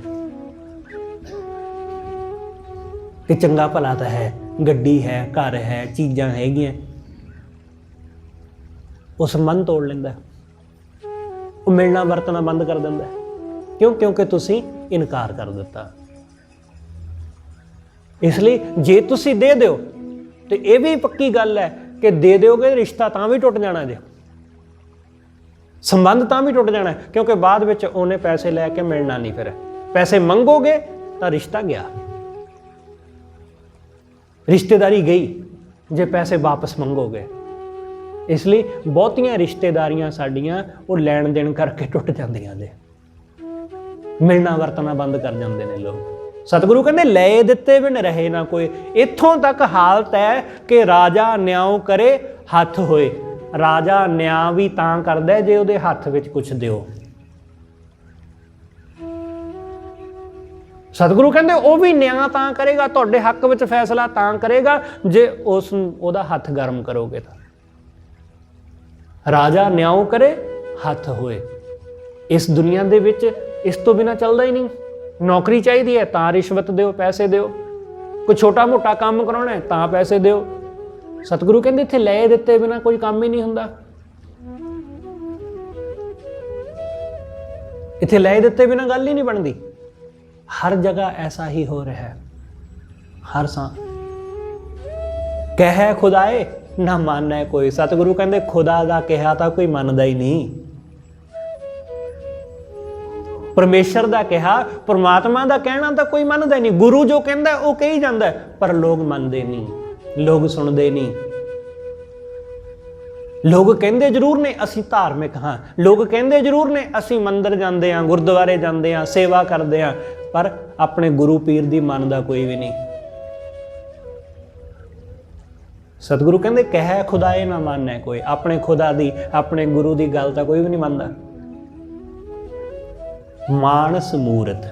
ਕਿ ਚੰਗਾ ਭਲਾ ਤਾਂ ਹੈ, ਗੱਡੀ ਹੈ, ਘਰ ਹੈ, ਚੀਜ਼ਾਂ ਹੈਗੀਆਂ। ਉਹ ਸੰਬੰਧ ਤੋੜ ਲੈਂਦਾ, ਉਹ ਮਿਲਣਾ ਵਰਤਣਾ ਬੰਦ ਕਰ ਦਿੰਦਾ। ਕਿਉਂ? ਕਿਉਂਕਿ ਤੁਸੀਂ ਇਨਕਾਰ ਕਰ ਦਿੱਤਾ। ਇਸ ਲਈ ਜੇ ਤੁਸੀਂ ਦੇ ਦਿਓ ਤੇ ਇਹ ਵੀ ਪੱਕੀ ਗੱਲ ਹੈ ਕਿ ਦੇ ਦਿਓਗੇ ਰਿਸ਼ਤਾ ਤਾਂ ਵੀ ਟੁੱਟ ਜਾਣਾ ਜੇ, ਸੰਬੰਧ ਤਾਂ ਵੀ ਟੁੱਟ ਜਾਣਾ, ਕਿਉਂਕਿ ਬਾਅਦ ਵਿੱਚ ਉਹਨੇ ਪੈਸੇ ਲੈ ਕੇ ਮਿਲਣਾ ਨਹੀਂ। ਫਿਰ ਪੈਸੇ ਮੰਗੋਗੇ ਤਾਂ ਰਿਸ਼ਤਾ ਗਿਆ, ਰਿਸ਼ਤੇਦਾਰੀ ਗਈ ਜੇ ਪੈਸੇ ਵਾਪਸ ਮੰਗੋਗੇ। ਇਸ ਲਈ ਬਹੁਤੀਆਂ ਰਿਸ਼ਤੇਦਾਰੀਆਂ ਸਾਡੀਆਂ ਉਹ ਲੈਣ ਦੇਣ ਕਰਕੇ ਟੁੱਟ ਜਾਂਦੀਆਂ ਨੇ, ਮਿਲਣਾ ਵਰਤਣਾ ਬੰਦ ਕਰ ਜਾਂਦੇ ਨੇ ਲੋਕ। ਸਤਿਗੁਰੂ ਕਹਿੰਦੇ ਲੈ ਦਿੱਤੇ ਬਿਨ ਰਹੇ ਨਾ ਕੋਈ। ਇੱਥੋਂ ਤੱਕ ਹਾਲਤ ਹੈ ਕਿ ਰਾਜਾ ਨਿਆਂ ਕਰੇ ਹੱਥ ਹੋਏ। ਰਾਜਾ ਨਿਆਂ ਵੀ ਤਾਂ ਕਰਦਾ ਜੇ ਉਹਦੇ ਹੱਥ ਵਿੱਚ ਕੁਛ ਦਿਓ। ਸਤਿਗੁਰੂ ਕਹਿੰਦੇ ਉਹ ਵੀ ਨਿਆਂ ਤਾਂ ਕਰੇਗਾ, ਤੁਹਾਡੇ ਹੱਕ ਵਿੱਚ ਫੈਸਲਾ ਤਾਂ ਕਰੇਗਾ ਜੇ ਉਹਦਾ ਹੱਥ ਗਰਮ ਕਰੋਗੇ ਤਾਂ। ਰਾਜਾ ਨਿਆਂ ਕਰੇ ਹੱਥ ਹੋਏ। ਇਸ ਦੁਨੀਆ ਦੇ ਵਿੱਚ ਇਸ ਤੋਂ ਬਿਨਾਂ ਚੱਲਦਾ ਹੀ ਨਹੀਂ। ਨੌਕਰੀ ਚਾਹੀਦੀ ਹੈ ਤਾਂ ਰਿਸ਼ਵਤ ਦਿਓ, ਪੈਸੇ ਦਿਓ। ਕੋਈ ਛੋਟਾ ਮੋਟਾ ਕੰਮ ਕਰਾਉਣਾ ਹੈ ਤਾਂ ਪੈਸੇ ਦਿਓ। ਸਤਿਗੁਰੂ ਕਹਿੰਦੇ ਇੱਥੇ ਲੈ ਦਿੱਤੇ ਬਿਨਾਂ ਕੋਈ ਕੰਮ ਹੀ ਨਹੀਂ ਹੁੰਦਾ। ਇੱਥੇ ਲੈ ਦਿੱਤੇ ਬਿਨਾਂ ਗੱਲ ਹੀ ਨਹੀਂ ਬਣਦੀ। ਹਰ ਜਗ੍ਹਾ ਐਸਾ ਹੀ ਹੋ ਰਿਹਾ ਹੈ। ਹਰ ਸਾਂ ਕਹਿ ਖੁਦਾਏ ਨਾ ਮੰਨੈ ਕੋਈ। ਸਤਿਗੁਰੂ ਕਹਿੰਦੇ ਖੁਦਾ ਦਾ ਕਿਹਾ ਤਾਂ ਕੋਈ ਮੰਨਦਾ ਹੀ ਨਹੀਂ। ਪਰਮੇਸ਼ਰ ਦਾ ਕਿਹਾ, ਪਰਮਾਤਮਾ ਦਾ ਕਹਿਣਾ ਤਾਂ ਕੋਈ ਮੰਨਦਾ ਨਹੀਂ। ਗੁਰੂ ਜੋ ਕਹਿੰਦਾ ਉਹ ਕਹੀ ਜਾਂਦਾ, ਪਰ ਲੋਕ ਮੰਨਦੇ ਨਹੀਂ, ਲੋਕ ਸੁਣਦੇ ਨਹੀਂ, लोग कहते जरूर ने असी धार्मिक हाँ, लोग कहते जरूर ने असी मंदिर जाते हैं, गुरुद्वारे जाते हैं, सेवा करते हैं, पर अपने गुरु पीर की मनदा कोई भी नहीं। सतगुरु कहते कह खुदाए ना माने कोई, अपने खुदा दी अपने गुरु की गल तो कोई भी नहीं मानता। मानस मूरत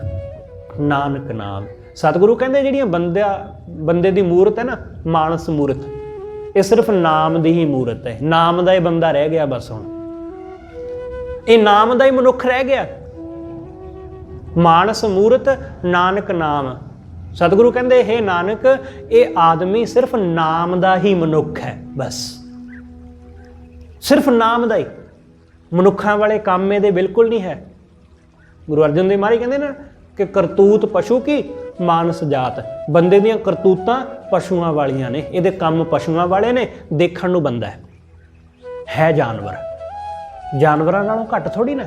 नानक नाम। सतगुरु कहते जिहड़ियां बंदे दी मूरत है ना, मानस मूरत, ये सिर्फ नाम दी ही मूरत है। नाम दा ही बंदा रह गया बस, हुण ये नाम दा ही मनुख रह गया। मानस मूरत नानक नाम। सतगुरु कहते हे नानक, ये आदमी सिर्फ नाम दा ही मनुख है, बस सिर्फ नाम दा ही। मनुखां वाले काम दे बिल्कुल नहीं है। गुरु अर्जन देव महाराज कहते ना कि करतूत पशु की मानस जात। बंदे दियां करतूतां पशुआं वालियां ने, इहदे काम पशुआं वाले ने, देखण नूं बंदा है जानवर, जानवरां नालों घट थोड़ी ना।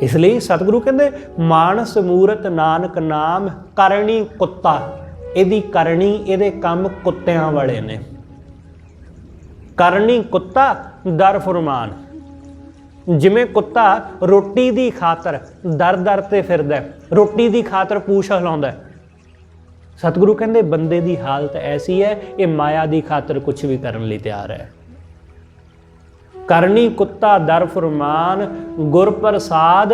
इसलिए सतगुरु कहते मानस मूरत नानक नाम, करनी कुत्ता, इहदी करनी इहदे काम कुत्तियां वाले ने। करनी कुत्ता दर फुरमान। जिमें कुत्ता रोटी की खातर दर दर ते फिरदा, रोटी की खातर पूछ हिलाउंदा, सतगुरु कहते बंदे की हालत ऐसी है, ये माया की खातर कुछ भी करने लई तैयार है। करनी कुत्ता दर फुरमान, गुर प्रसाद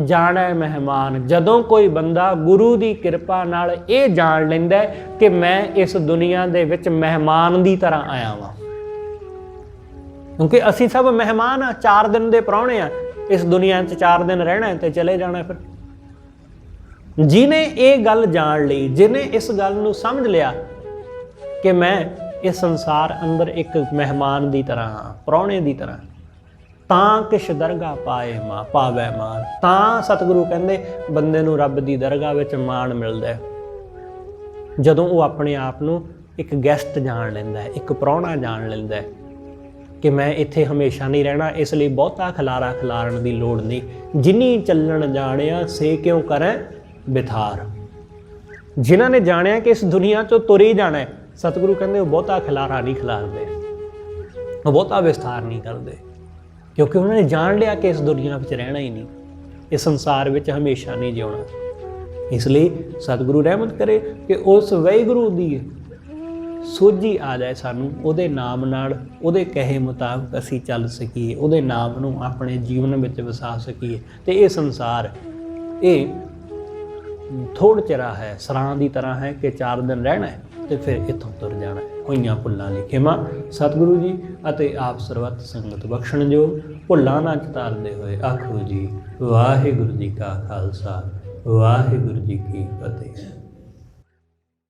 जाने मेहमान। जदों कोई बंदा गुरु की कृपा नाल ये जान लैंदा कि मैं इस दुनिया दे विच मेहमान की तरह आया वां, क्योंकि असी सब मेहमान आ, 4 दिन के प्राहुणे आ, इस दुनिया 4 दिन रहना तो चले जाना। फिर जिन्हें ये गल जान ली, जिन्हें इस गल नूं समझ लिया कि मैं इस संसार अंदर एक मेहमान की तरह हाँ, प्राहुणे की तरह, तां किश दरगाह पाए मां पावै मान। तां सतगुरु कहते बंदे नूं रब की दरगाह विच मान मिलदा है, जदों वो अपने आप नूं एक गैसट जान लैंदा है, एक प्राहुणा जान लैंदा है कि मैं इत्थे हमेशा नहीं रहना, इसलिए बहुता खलारा खिलारन की लोड़ नहीं। जिनी चलन जानिया से क्यों करें बिथार। जिन्हां ने जानिया कि इस दुनिया चों तुर ही जाना है, सतगुरु कहते वो बहुता खिलारा नहीं खिलारते, वो बहुता विस्तार नहीं करते, क्योंकि उन्होंने जान लिया कि इस दुनिया में रहना ही नहीं, इस संसार में हमेशा नहीं जिउणा। इसलिए सतगुरु रहमत करे कि उस वाहिगुरू दी सोझी आ जाए सानू, उहदे नाम नाल उहदे कहे मुताबिक असी चल सकीए, उहदे नाम नूं अपने जीवन में वसा सकीए। तो ये संसार ये थोड़ चिरा है, सरां की तरह है कि 4 दिन रहना है तो फिर इत्थों तुर जाना है। होईयां भुल्लां दी खिमा सतगुरु जी अते आप सरबत संगत बख्शण जो। भुल्लां ना चितारदे होए आखो जी वाहिगुरू जी का खालसा वाहिगुरू जी की फतेह।